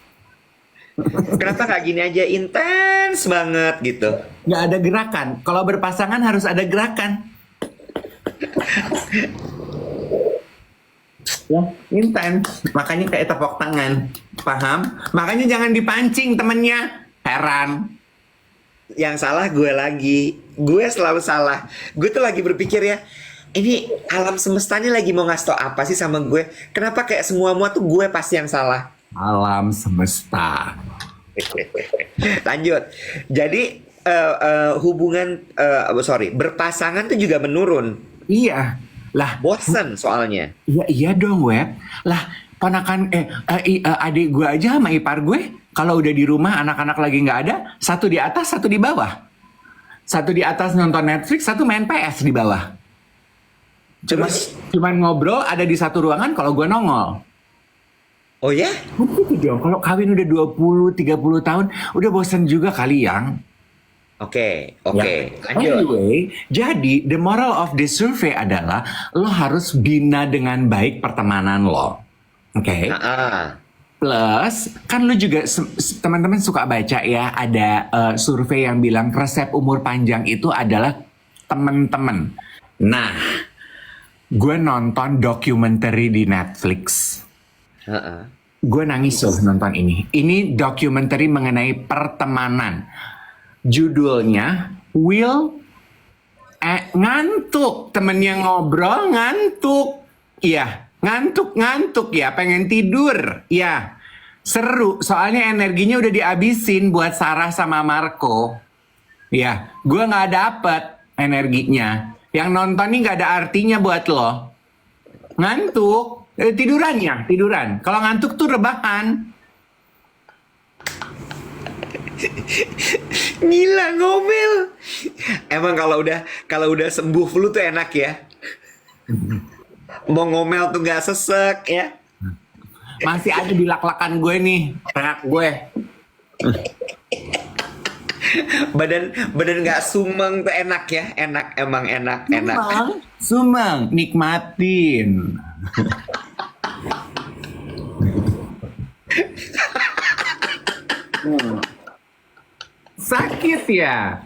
Kenapa nggak gini aja intens banget gitu? Nggak ada gerakan. Kalau berpasangan harus ada gerakan. Ya, intens. Makanya kayak tepuk tangan. Paham? Makanya jangan dipancing temennya. Heran. Yang salah gue lagi. Gue selalu salah. Gue tuh lagi berpikir ya, ini alam semesta ini lagi mau ngasih tau apa sih sama gue? Kenapa kayak semua tuh gue pasti yang salah? Alam semesta. Lanjut. Jadi hubungan berpasangan tuh juga menurun. Iya. Lah, Bosen soalnya. iya dong, Web. Lah, ponakan adik gue aja sama ipar gue, kalau udah di rumah anak-anak lagi nggak ada, satu di atas, satu di bawah. Satu di atas nonton Netflix, satu main PS di bawah. Cuman ngobrol ada di satu ruangan kalau gue nongol. Oh ya? Begitu dong, kalau kawin udah 20-30 tahun, udah bosen juga kali yang. Oke, Ya. lanjut. Anyway, jadi the moral of this survey adalah lo harus bina dengan baik pertemanan lo. Oke. Ah, Plus, kan lu juga teman-teman suka baca ya, ada survei yang bilang resep umur panjang itu adalah teman-teman. Nah, gue nonton dokumenter di Netflix. Gue nangis loh nonton ini. Ini dokumenter mengenai pertemanan. Judulnya Will ngantuk. Temennya ngobrol ngantuk. Iya, ngantuk ya, pengen tidur. Ya, seru. Soalnya energinya udah dihabisin buat Sarah sama Marco. Ya, gue nggak dapet energinya. Yang nonton ini nggak ada artinya buat lo. Ngantuk. Tiduran. Kalau ngantuk tuh rebahan. Gila ngomel. Emang kalau udah sembuh flu tuh enak ya. Mau ngomel tuh nggak sesek ya. Masih ada di lak-lakan gue nih, teriak gue. Badan nggak sumeng tuh enak ya. Emang enak. Sumeng, nikmatin. Sakit ya?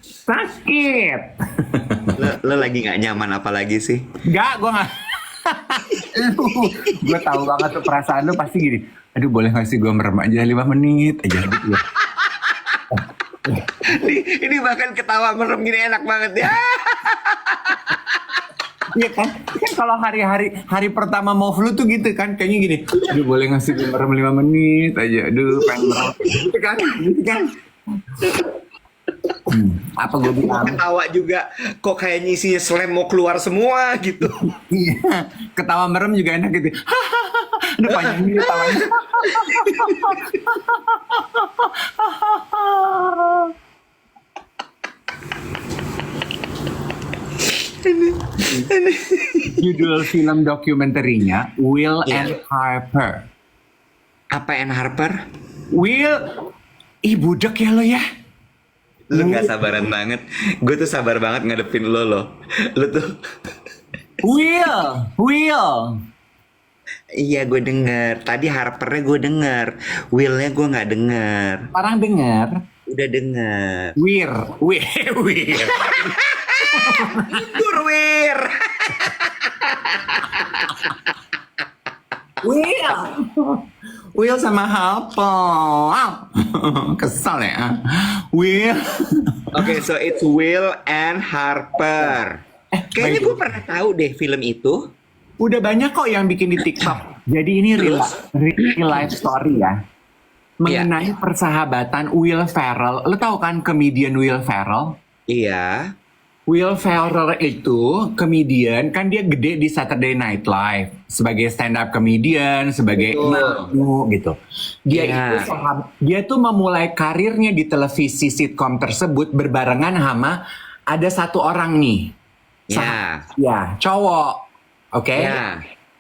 Sakit. Lo lagi nggak nyaman apa lagi sih? Gue gak. Gue tahu banget tuh perasaan lu pasti gini. Aduh, boleh gak sih gue merem aja 5 menit aja gitu ya. Ini bahkan ketawa merem gini enak banget ya. Iya kan? Kan kalau hari pertama mau flu tuh gitu kan, kayaknya gini. Aduh, boleh ngasih gue merem 5 menit aja. Aduh, pengen merem. Gitu kan? Apa gue bilang? Ketawa juga kok kayaknya isinya slam mau keluar semua gitu. Iya, ketawa merem juga enak gitu. Aduh, panjang gitu tawanya. Judul film dokumenterinya Will and Harper. Apa Ann Harper? Will, budak ya lo ya. Lu nggak sabaran banget. Gue tuh sabar banget ngadepin lo loh. Lu tuh. Will. Iya gue denger. Tadi Harpernya gue denger. Willnya gue nggak denger. Orang dengar. Udah denger. Wir. Tidur Wir. Will sama Harper. Kesel ya. Will. Oke, so it's Will and Harper. Kayaknya gue pernah tahu deh film itu. Udah banyak kok yang bikin di TikTok. Jadi ini real life story ya. Mengenai persahabatan Will Ferrell. Lo tau kan komedian Will Ferrell? Iya. Will Ferrell itu komedian, kan dia gede di Saturday Night Live sebagai stand up comedian, sebagai gitu. Dia dia tuh memulai karirnya di televisi sitcom tersebut berbarengan sama ada satu orang nih. Cowok. Oke.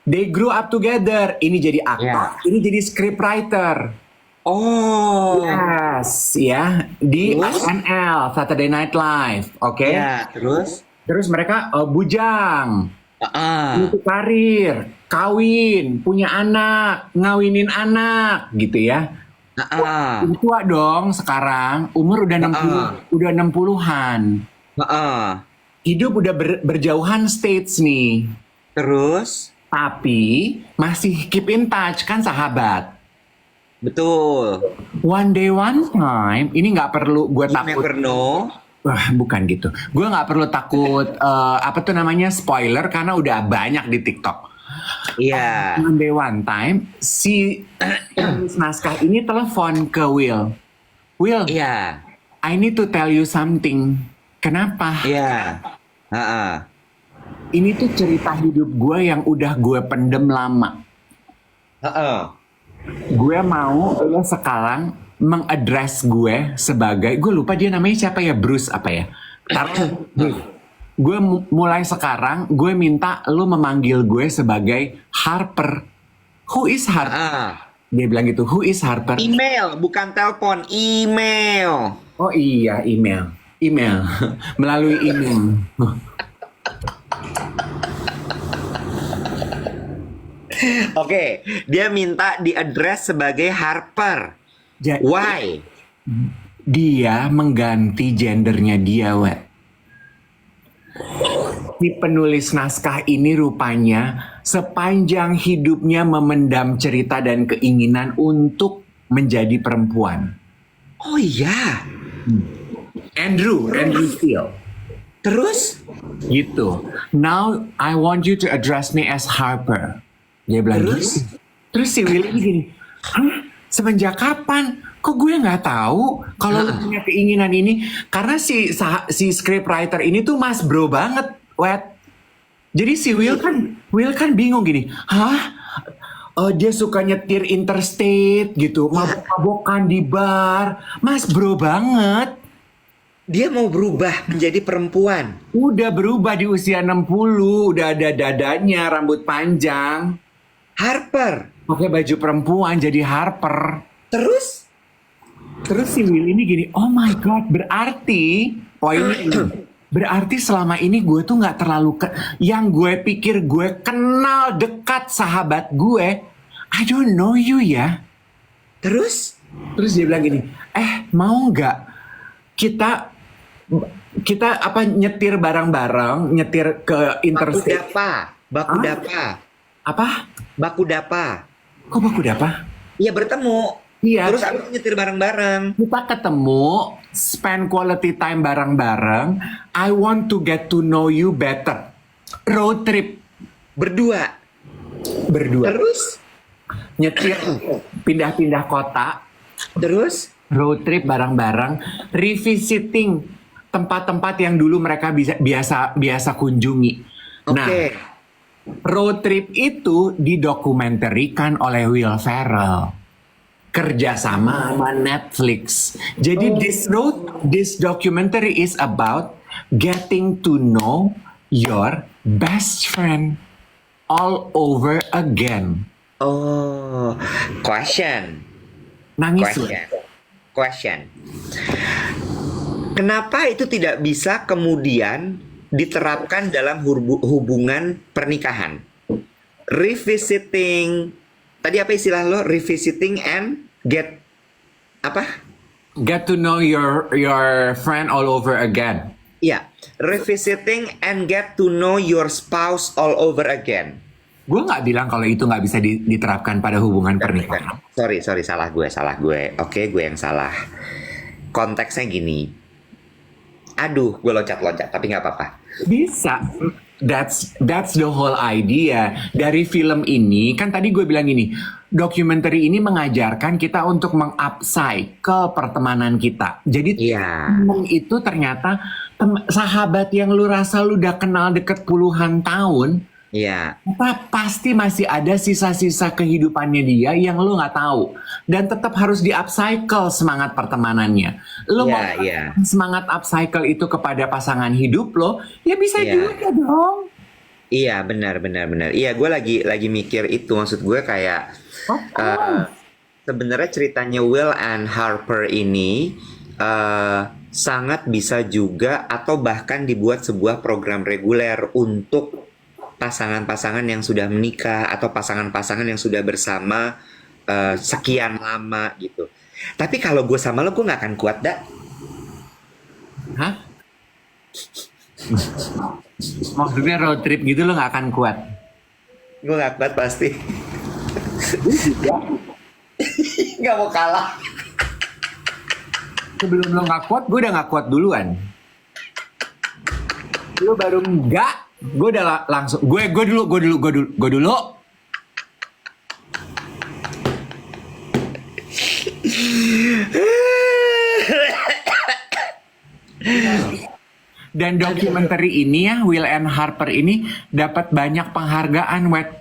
They grew up together. Ini jadi aktor, ini jadi scriptwriter. Oh. Yes, ya, di SNL, Saturday Night Live, oke? Ya, terus mereka bujang, untuk karir, kawin, punya anak, ngawinin anak, gitu ya. Tua dong sekarang, umur udah 60-an. Hidup udah berjauhan states nih. Terus? Tapi masih keep in touch, kan sahabat. Betul. One day, one time. Ini nggak perlu gue takut. Never know. Wah, bukan gitu. Gue nggak perlu takut apa tuh namanya spoiler karena udah banyak di TikTok. Iya. One day, one time. Si penulis naskah ini telepon ke Will. Will. Iya. I need to tell you something. Kenapa? Iya. Ini tuh cerita hidup gue yang udah gue pendem lama. Gue mau lo sekarang mengadres gue sebagai, gue lupa dia namanya siapa ya, Bruce apa ya. Gue mulai sekarang gue minta lo memanggil gue sebagai Harper. Who is Harper? Dia bilang gitu, who is Harper? Email, bukan telepon, email. Oh iya, email. Email. Melalui email. Oke, dia minta di-address sebagai Harper. Ja- Why? Dia mengganti gendernya dia, Wet. Si penulis naskah ini rupanya sepanjang hidupnya memendam cerita dan keinginan untuk menjadi perempuan. Oh iya. Andrew Steele. Terus? Gitu. Now I want you to address me as Harper. Dia bilang Terus? gitu. Terus si Will ini gini, hah? Semenjak kapan? Kok gue nggak tahu kalau lu punya keinginan ini? Karena si scriptwriter ini tuh mas bro banget, Wet. Jadi si Will kan bingung gini, hah? Dia suka nyetir interstate gitu, mabok-mabokan di bar, mas bro banget. Dia mau berubah menjadi perempuan. Udah berubah di usia 60, udah ada dadanya, rambut panjang. Harper. Pakai baju perempuan jadi Harper. Terus? Terus si Will ini gini, oh my god, berarti poinnya ini. Berarti selama ini gue tuh nggak terlalu yang gue pikir gue kenal dekat sahabat gue, I don't know you ya. Terus? Terus dia bilang gini, mau nggak kita apa nyetir bareng-bareng, nyetir ke interstate. Baku dapa. Apa? Baku dapa. Kok baku dapa? Iya bertemu. Iya. Terus abis nyetir bareng-bareng. Kita ketemu, spend quality time bareng-bareng. I want to get to know you better. Road trip Berdua. Terus? nyetir, pindah-pindah kota, Terus? road trip bareng-bareng, revisiting tempat-tempat yang dulu mereka biasa kunjungi. Oke. Nah, road trip itu didokumentarikan oleh Will Ferrell kerjasama sama Netflix. Jadi this documentary is about getting to know your best friend all over again. Oh, question. Nangis lu. Question. Kenapa itu tidak bisa kemudian diterapkan dalam hubungan pernikahan? Revisiting. Tadi apa istilah lo? Revisiting and get apa? Get to know your friend all over again. Iya, revisiting and get to know your spouse all over again. Gue nggak bilang kalau itu nggak bisa diterapkan pada hubungan pernikahan. Sorry, salah gue. Oke, gue yang salah. Konteksnya gini. Aduh, gue loncat-loncat, tapi nggak apa-apa. Bisa. That's the whole idea dari film ini. Kan tadi gue bilang gini, dokumenter ini mengajarkan kita untuk meng-upcycle pertemanan kita. Jadi temen itu ternyata sahabat yang lu rasa lu udah kenal deket puluhan tahun. Iya. Pasti masih ada sisa-sisa kehidupannya dia yang lu nggak tahu, dan tetap harus di-upcycle semangat pertemanannya. Lu mau semangat upcycle itu kepada pasangan hidup lo, ya bisa juga dong. Iya, benar. Iya, gue lagi mikir itu, maksud gue kayak sebenarnya ceritanya Will and Harper ini sangat bisa juga atau bahkan dibuat sebuah program reguler untuk pasangan-pasangan yang sudah menikah atau pasangan-pasangan yang sudah bersama sekian lama gitu. Tapi kalau gue sama lo, gue nggak akan kuat, dah. Hah? Maksudnya road trip gitu lo nggak akan kuat? Gue nggak kuat pasti. Nggak mau kalah. Sebelum lo nggak kuat, gue udah nggak kuat duluan. Lo baru enggak. Gue udah langsung, gue dulu. Dan dokumenter ini ya, Will and Harper ini dapat banyak penghargaan, Wet.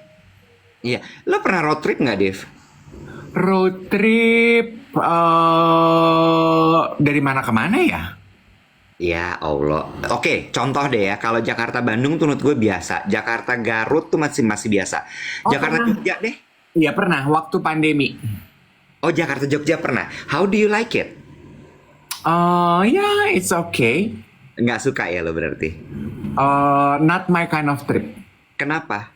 Iya, lo pernah road trip nggak, Dev? Road trip dari mana ke mana ya? Ya Allah. Oke, contoh deh ya. Kalau Jakarta Bandung tuh menurut gue biasa. Jakarta Garut tuh masih biasa. Jakarta Jogja deh. Iya pernah, waktu pandemi. Oh, Jakarta Jogja pernah. How do you like it? Yeah, it's okay. Nggak suka ya lo berarti? Not my kind of trip. Kenapa?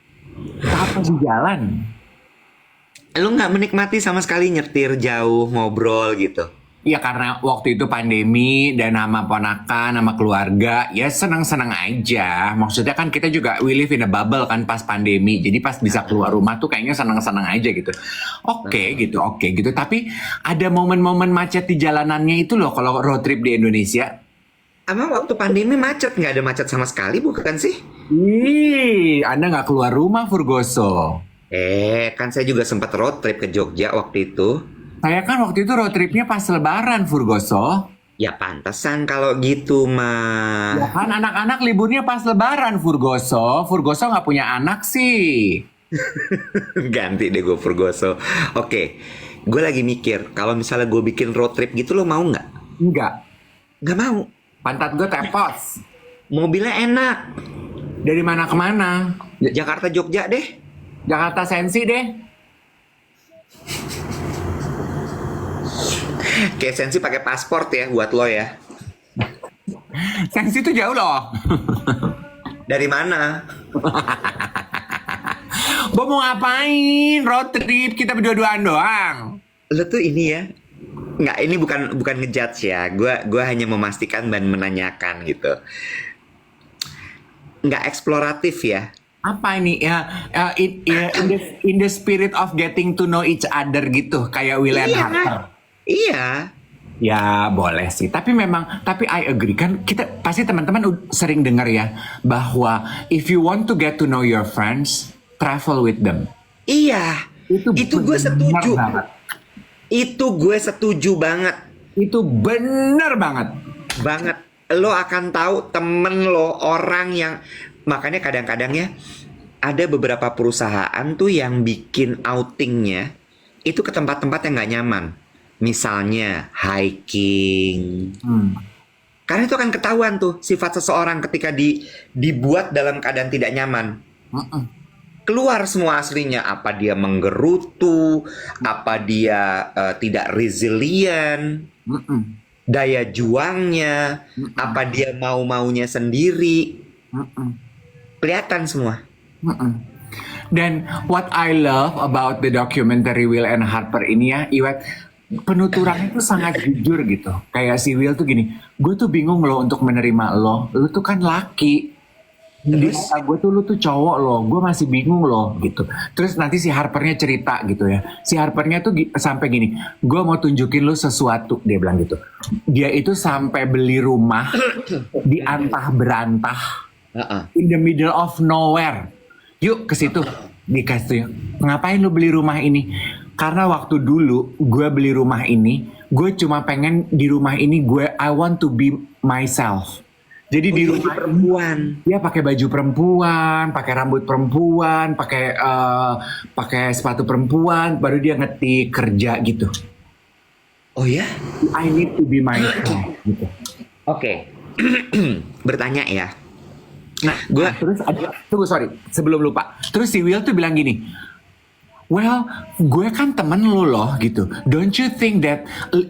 Apa di jalan? Lo nggak menikmati sama sekali nyetir jauh, ngobrol gitu? Ya karena waktu itu pandemi dan sama ponakan, sama keluarga, ya senang-senang aja. Maksudnya kan kita juga we live in a bubble kan pas pandemi. Jadi pas bisa keluar rumah tuh kayaknya senang-senang aja gitu. Oke gitu. Tapi ada momen-momen macet di jalanannya itu loh kalau road trip di Indonesia. Emang waktu pandemi macet? Nggak ada macet sama sekali bukan sih? Ih, Anda nggak keluar rumah, Furgoso. Kan saya juga sempat road trip ke Jogja waktu itu. Saya kan waktu itu road tripnya pas Lebaran, Furgoso. Ya pantesan kalau gitu Ya mah. kan anak-anak liburnya pas Lebaran, Furgoso. Furgoso nggak punya anak sih. Ganti deh gue Purgoso. Oke, gue lagi mikir kalau misalnya gue bikin road trip gitu lo mau nggak? Enggak. Nggak mau. Pantat gue tepos. Mobilnya enak. Dari mana ke mana? Jakarta Jogja deh. Jakarta Sensi deh. Kayak Sensi pakai paspor ya buat lo ya. Sensi itu jauh loh. Dari mana? Bo mau ngapain? Road trip kita berdua-duaan doang. Lo tuh ini ya. Nggak, ini bukan ngejudge ya. Gua hanya memastikan dan menanyakan gitu. Nggak eksploratif ya. Apa ini ya? In the spirit of getting to know each other gitu, kayak Will and Harper. Iya. Ya boleh sih, tapi I agree kan kita pasti teman-teman sering dengar ya bahwa if you want to get to know your friends, travel with them. Iya. Itu gue setuju. Banget. Itu gue setuju banget. Itu bener banget. Banget. Lo akan tahu temen lo orang yang makanya kadang-kadang ya ada beberapa perusahaan tuh yang bikin outingnya itu ke tempat-tempat yang nggak nyaman. Misalnya hiking. Karena itu kan ketahuan tuh sifat seseorang ketika dibuat dalam keadaan tidak nyaman. Keluar semua aslinya. Apa dia menggerutu, apa dia tidak resilient, daya juangnya, apa dia mau-maunya sendiri. Kelihatan semua. Dan what I love about the documentary Will and Harper ini ya, Iwet, penuturannya tuh sangat jujur gitu. Kayak si Will tuh gini, gue tuh bingung loh untuk menerima lo tuh kan laki. Di mata gue tuh lu tuh cowok loh, gue masih bingung loh gitu. Terus nanti si Harpernya cerita gitu ya. Si Harpernya tuh sampai gini, gue mau tunjukin lu sesuatu, dia bilang gitu. Dia itu sampai beli rumah di antah berantah, in the middle of nowhere. Yuk ke situ, dikasih. Ngapain lu beli rumah ini? Karena waktu dulu gue beli rumah ini, gue cuma pengen di rumah ini I want to be myself. Jadi di rumah perempuan, dia pakai baju perempuan, pakai rambut perempuan, pakai sepatu perempuan, baru dia ngetik kerja gitu. Oh ya? I need to be myself gitu. Oke. Bertanya ya. Nah, tunggu sorry, sebelum lupa. Terus si Will tuh bilang gini, well, gue kan temen lu loh gitu. Don't you think that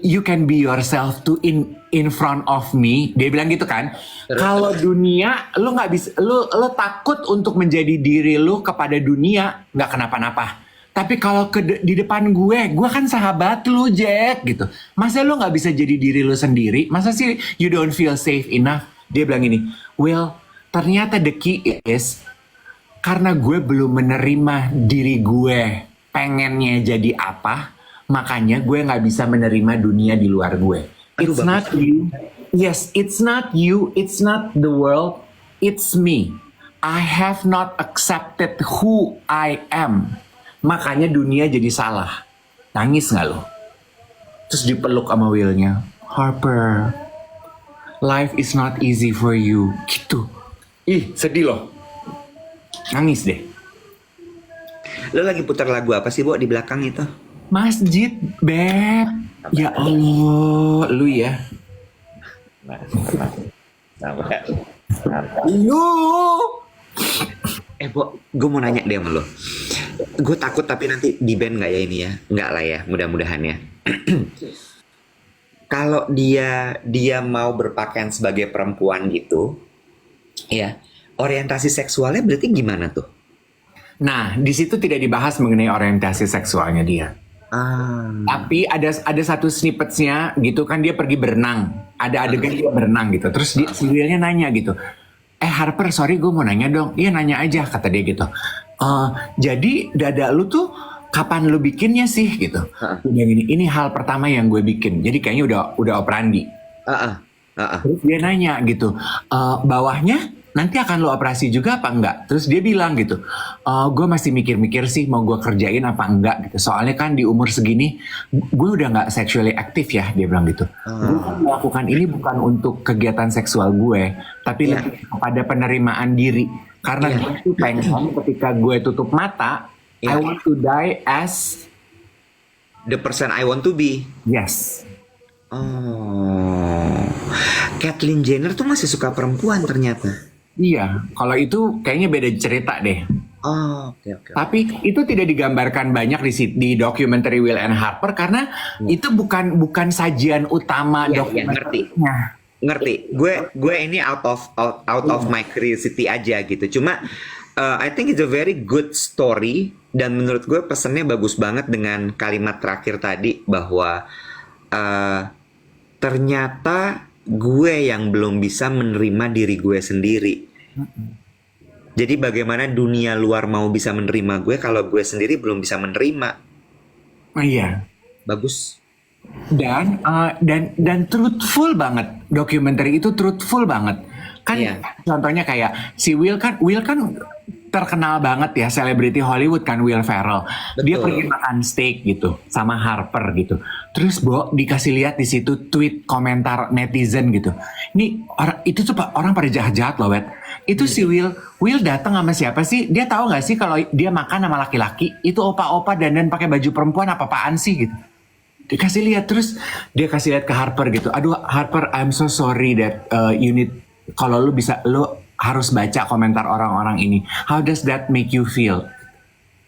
you can be yourself too in front of me? Dia bilang gitu kan. Kalau dunia, lu nggak bisa, lu takut untuk menjadi diri lu kepada dunia, nggak kenapa-napa. Tapi kalau di depan gue kan sahabat lu, Jack gitu. Masa lu nggak bisa jadi diri lu sendiri? Masa sih you don't feel safe enough? Dia bilang gini, well, ternyata the key is karena gue belum menerima diri gue pengennya jadi apa, makanya gue nggak bisa menerima dunia di luar gue. It's not you. Yes, it's not you. It's not the world. It's me. I have not accepted who I am. Makanya dunia jadi salah. Nangis nggak lo? Terus dipeluk sama Will-nya. Harper, life is not easy for you. Gitu. Ih, sedih loh. Nangis deh. Lo lagi putar lagu apa sih, Bo, di belakang itu? Masjid, Beb. Ya Allah, lu ya. Lu. Bo, gue mau nanya deh sama lo. Gue takut tapi nanti di band nggak ya ini ya? Nggak lah ya, mudah-mudahan ya. kalau dia mau berpakaian sebagai perempuan gitu, ya orientasi seksualnya berarti gimana tuh? Nah, di situ tidak dibahas mengenai orientasi seksualnya dia. Ah, Tapi ada satu snippetsnya gitu kan, dia pergi berenang. Ada adegan dia berenang gitu. Terus si Willnya nanya gitu. Harper, sorry gue mau nanya dong. Iya, nanya aja, kata dia gitu. Jadi dada lu tuh kapan lu bikinnya sih gitu? Dia bilang ini hal pertama yang gue bikin. Jadi kayaknya udah operandi. ah, ah, ah, ah. Terus dia nanya gitu, bawahnya nanti akan lo operasi juga apa enggak? Terus dia bilang gitu, gue masih mikir-mikir sih mau gue kerjain apa enggak gitu. Soalnya kan di umur segini gue udah nggak sexually aktif ya, dia bilang gitu. Gue kan melakukan ini bukan untuk kegiatan seksual gue, tapi Iya. lebih kepada penerimaan diri. Karena Iya. gue tuh pengen ketika gue tutup mata, I Iya. want to die as The person I want to be. yes. Oh, Caitlyn Jenner tuh masih suka perempuan ternyata. Iya, kalau itu kayaknya beda cerita deh. Oh, oke. Tapi itu tidak digambarkan banyak di dokumenter Will and Harper karena itu bukan sajian utama Iya, dokumenternya. Ngerti. Gue ini out of my curiosity aja gitu. Cuma I think it's a very good story dan menurut gue pesannya bagus banget dengan kalimat terakhir tadi bahwa ternyata gue yang belum bisa menerima diri gue sendiri. Jadi bagaimana dunia luar mau bisa menerima gue kalau gue sendiri belum bisa menerima? Iya. Bagus. Dan truthful banget, dokumenter itu truthful banget. Kan Iya. contohnya kayak si Will kan terkenal banget ya, selebriti Hollywood kan, Will Ferrell. Dia Betul. pergi makan steak gitu sama Harper gitu. Terus dikasih lihat di situ tweet komentar netizen gitu. Ini itu tuh orang pada jahat-jahat loh, Wet. Itu si Will datang sama siapa sih? Dia tahu nggak sih kalau dia makan sama laki-laki itu opa-opa dan pakai baju perempuan apa-apaan sih gitu. Dikasih lihat, terus dia kasih lihat ke Harper gitu. Aduh Harper, I'm so sorry that you need, kalau lu harus baca komentar orang-orang ini. How does that make you feel?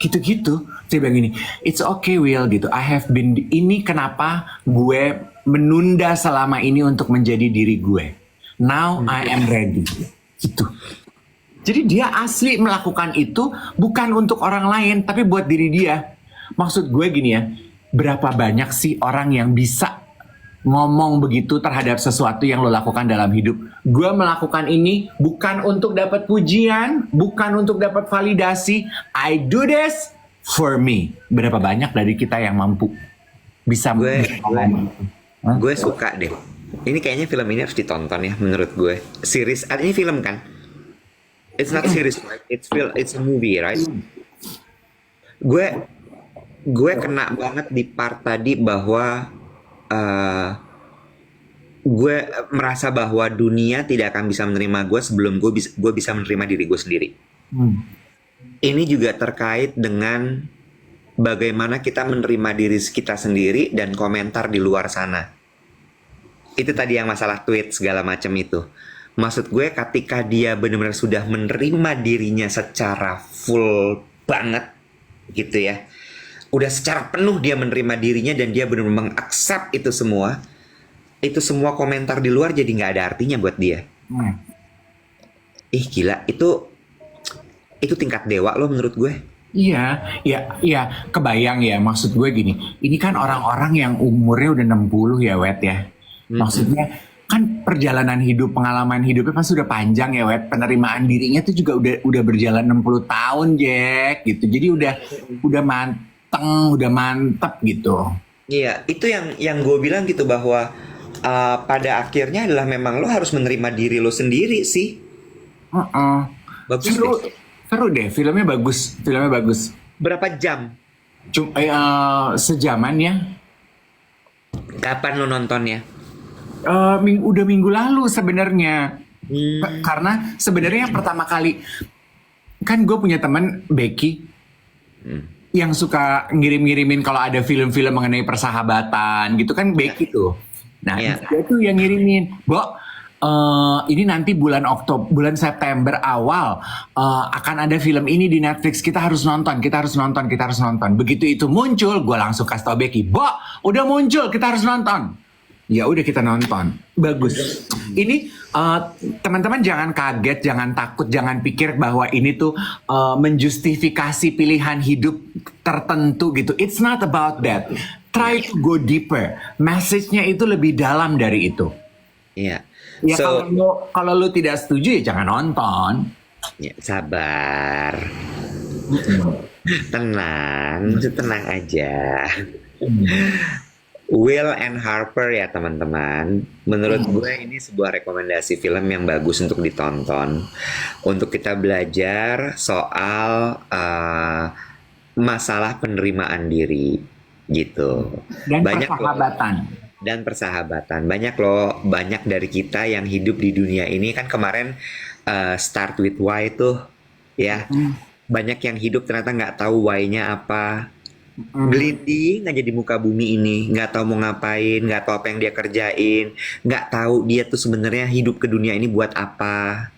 Gitu-gitu. Saya bilang gini, it's okay Will gitu. I have been, ini kenapa gue menunda selama ini untuk menjadi diri gue. Now I am ready. Gitu. Jadi dia asli melakukan itu bukan untuk orang lain, tapi buat diri dia. Maksud gue gini ya, berapa banyak sih orang yang bisa ngomong begitu terhadap sesuatu yang lo lakukan dalam hidup. Gue melakukan ini bukan untuk dapat pujian, bukan untuk dapat validasi. I do this for me. Berapa banyak dari kita yang mampu bisa Gue suka deh. Ini kayaknya film ini harus ditonton ya menurut gue. Series, ini film kan? It's not series, right? It's a movie, right? Gue kena banget di part tadi bahwa gue merasa bahwa dunia tidak akan bisa menerima gue sebelum gue bisa menerima diri gue sendiri. Ini juga terkait dengan bagaimana kita menerima diri kita sendiri dan komentar di luar sana. Itu tadi yang masalah tweet segala macam itu. Maksud gue ketika dia benar-benar sudah menerima dirinya secara full banget gitu ya. Udah secara penuh dia menerima dirinya dan dia benar-benar mengaccept itu semua. Itu semua komentar di luar jadi nggak ada artinya buat dia. Ih gila, itu tingkat dewa loh menurut gue. Iya, kebayang ya, maksud gue gini. Ini kan orang-orang yang umurnya udah 60 ya, Wet ya. Maksudnya kan perjalanan hidup, pengalaman hidupnya pasti udah panjang ya, Wet. Penerimaan dirinya tuh juga udah berjalan 60 tahun, Jack, gitu. Jadi udah mantep gitu. Iya, itu yang gue bilang gitu bahwa pada akhirnya adalah memang lo harus menerima diri lo sendiri sih. Bagus deh. Seru deh, filmnya bagus. Berapa jam? Sejaman ya. Kapan lo nontonnya? Udah minggu lalu sebenarnya. Karena sebenarnya yang pertama kali kan gue punya teman Becky yang suka ngirim-ngirimin kalau ada film-film mengenai persahabatan gitu kan, Becky tuh. Nah, dia tuh yang ngirimin, ini nanti bulan September awal akan ada film ini di Netflix, kita harus nonton. Begitu itu muncul, gue langsung kasih tau Becky, udah muncul, kita harus nonton. Ya udah kita nonton. Bagus. Ini teman-teman jangan kaget, jangan takut, jangan pikir bahwa ini tuh menjustifikasi pilihan hidup tertentu gitu. It's not about that. Try to go deeper. Message-nya itu lebih dalam dari itu. Iya. Ya So, kalau lu tidak setuju ya jangan nonton. ya, sabar. Tenang aja. Will and Harper ya teman-teman. Menurut gue ini sebuah rekomendasi film yang bagus untuk ditonton. Untuk kita belajar soal masalah penerimaan diri gitu. Dan Banyak loh, persahabatan. dan persahabatan. Banyak dari kita yang hidup di dunia ini kan kemarin Start with Why tuh ya. Banyak yang hidup ternyata nggak tahu why-nya apa. Gelinding aja di muka bumi ini, nggak tahu mau ngapain, nggak tahu apa yang dia kerjain, nggak tahu dia tuh sebenarnya hidup ke dunia ini buat apa,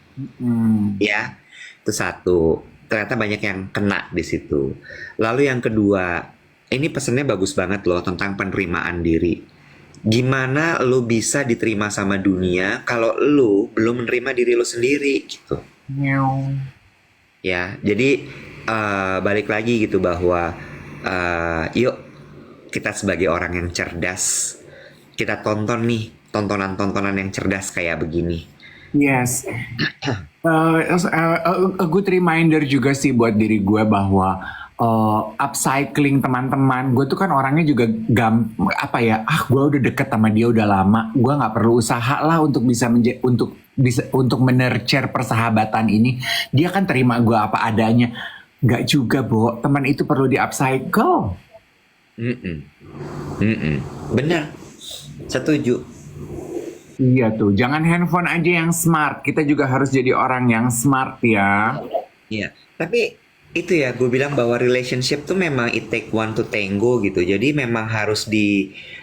ya. Itu satu. Ternyata banyak yang kena di situ. Lalu yang kedua, ini pesannya bagus banget loh tentang penerimaan diri. Gimana lo bisa diterima sama dunia kalau lo belum menerima diri lo sendiri gitu. Ya, jadi balik lagi gitu bahwa yuk kita sebagai orang yang cerdas, kita tonton nih tontonan-tontonan yang cerdas kayak begini. Yes. A good reminder juga sih buat diri gue bahwa upcycling teman-teman. Gue tuh kan orangnya juga gue udah deket sama dia udah lama. Gue nggak perlu usaha lah untuk bisa untuk menurture persahabatan ini. Dia kan terima gue apa adanya. Nggak juga, Bo. Teman itu perlu di upcycle. Benar, setuju. Iya tuh, jangan handphone aja yang smart. Kita juga harus jadi orang yang smart ya. Iya, tapi itu ya gue bilang bahwa relationship tuh memang it take one to tango gitu. Jadi memang harus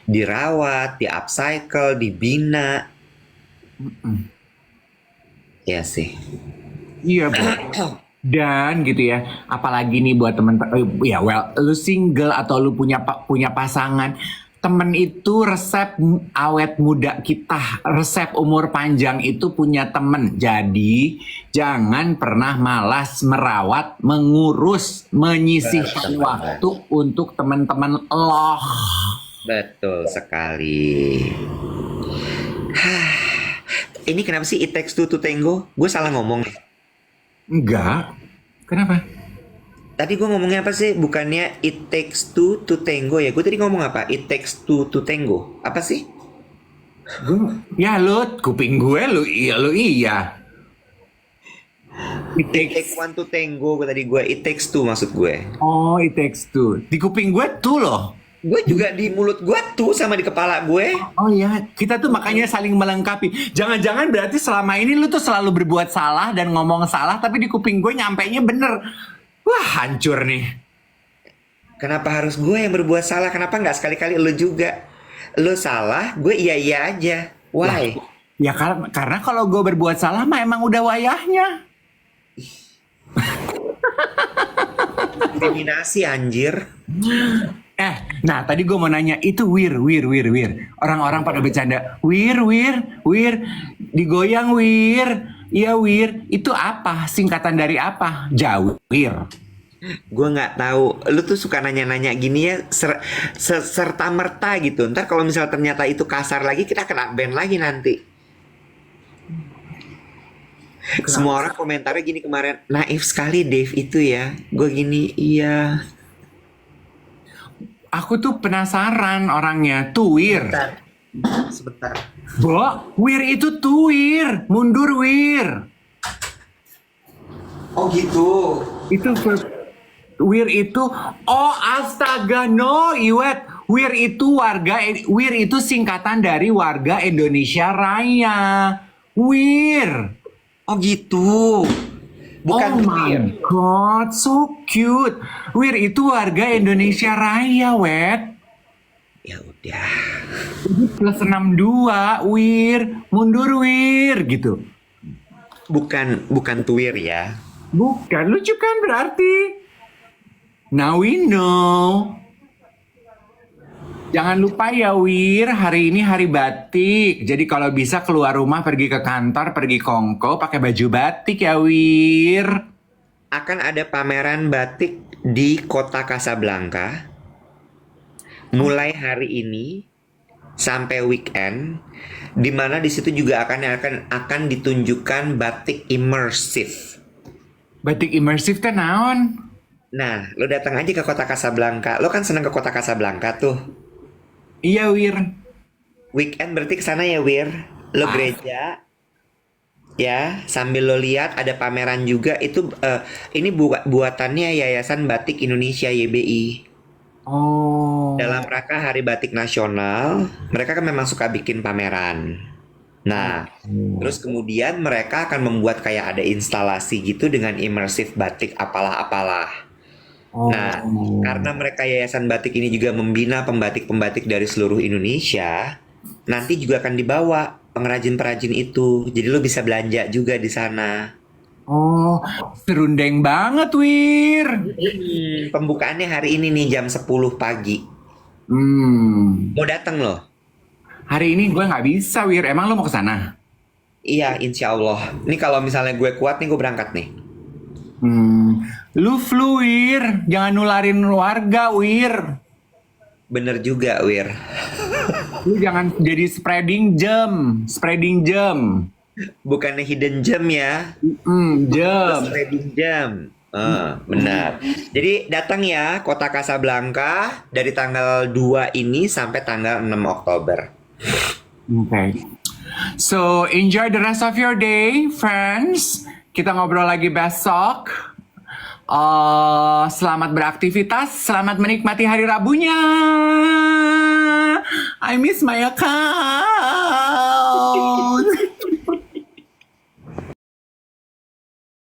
dirawat, di upcycle, dibina. Ya sih. Iya, Bu. Dan gitu ya, apalagi nih buat temen-temen, lu single atau lu punya pasangan, temen itu resep awet muda kita, resep umur panjang itu punya temen. Jadi jangan pernah malas merawat, mengurus, menyisihkan waktu untuk teman-teman lo. Betul sekali. Ini kenapa sih It Takes Two to Tango? Gue salah ngomong nih. Enggak. Kenapa? Tadi gue ngomongnya apa sih? Bukannya It Takes Two to Tango ya? Gue tadi ngomong apa? It Takes Two to Tango. Apa sih? Ya lu, kuping gue lu iya. It Takes One to Tango. It Takes Two maksud gue. Oh, it takes two. Di kuping gue tuh loh. Gue juga di mulut gue tuh sama di kepala gue. Oh ya, kita tuh makanya saling melengkapi. Jangan-jangan berarti selama ini lu tuh selalu berbuat salah dan ngomong salah, tapi di kuping gue nyampainya bener. Wah, hancur nih. Kenapa harus gue yang berbuat salah? Kenapa nggak sekali-kali lu juga? Lu salah, gue iya aja. Why? Ya karena kalau gue berbuat salah mah emang udah wayahnya. Diskriminasi anjir. Nah tadi gue mau nanya, itu wir. Orang-orang pada bercanda, wir, digoyang wir. Iya wir, itu apa? Singkatan dari apa? Jawir. Gue nggak tahu. Lu tuh suka nanya-nanya gini ya, serta merta gitu. Ntar kalau misal ternyata itu kasar lagi, kita kena ban lagi nanti. Semua orang komentarnya gini kemarin, naif sekali Dave itu ya. Gue gini, iya. Aku tuh penasaran orangnya, tuwir. Sebentar. Bo, wir itu tuwir, mundur wir. Oh gitu. Itu wir itu, oh astaga no, Iwet. Wir itu singkatan dari warga Indonesia Raya. Wir. Oh gitu. Bukan Oh my god, so cute. Wir itu warga Indonesia Raya, Wet. Ya udah. Ini plus 62, wir, mundur wir, gitu. Bukan tuwir ya. Bukan, lucu kan berarti? Now we know. Jangan lupa ya Wir, hari ini hari batik. Jadi kalau bisa keluar rumah, pergi ke kantor, pergi kongko, pakai baju batik ya Wir. Akan ada pameran batik di kota Casablanca mulai hari ini sampai weekend, di mana di situ juga akan ditunjukkan batik imersif. Batik imersif teh naon? Nah, lo datang aja ke kota Casablanca. Lo kan seneng ke kota Casablanca tuh. Iya Wir. Weekend berarti kesana ya, Wir. Lo Ah. gereja, ya, sambil lo lihat ada pameran juga. Itu ini buatannya Yayasan Batik Indonesia YBI. Oh. Dalam rangka Hari Batik Nasional, mereka kan memang suka bikin pameran. Nah, terus kemudian mereka akan membuat kayak ada instalasi gitu dengan imersif batik apalah-apalah. Oh. Nah, karena mereka Yayasan Batik ini juga membina pembatik-pembatik dari seluruh Indonesia, nanti juga akan dibawa pengrajin-pengrajin itu. Jadi lo bisa belanja juga di sana. Oh, serundeng banget Wir. Pembukaannya hari ini nih jam 10 pagi. Hmm. Mau datang loh? Hari ini gue nggak bisa Wir. Emang lo mau ke sana? Iya, insya Allah. Nih kalau misalnya gue kuat nih, gue berangkat nih. Lu flu Wir. Jangan nularin warga Wir. Bener juga, Wir. Lu jangan jadi spreading jam. Spreading jam. Bukannya hidden gem ya, Jam. trading jam. Benar. Jadi datang ya kota Casablanca dari tanggal 2 ini sampai tanggal 6 Oktober. Okay. So, enjoy the rest of your day, friends. Kita ngobrol lagi besok. Selamat beraktivitas, selamat menikmati hari Rabunya. I miss my account.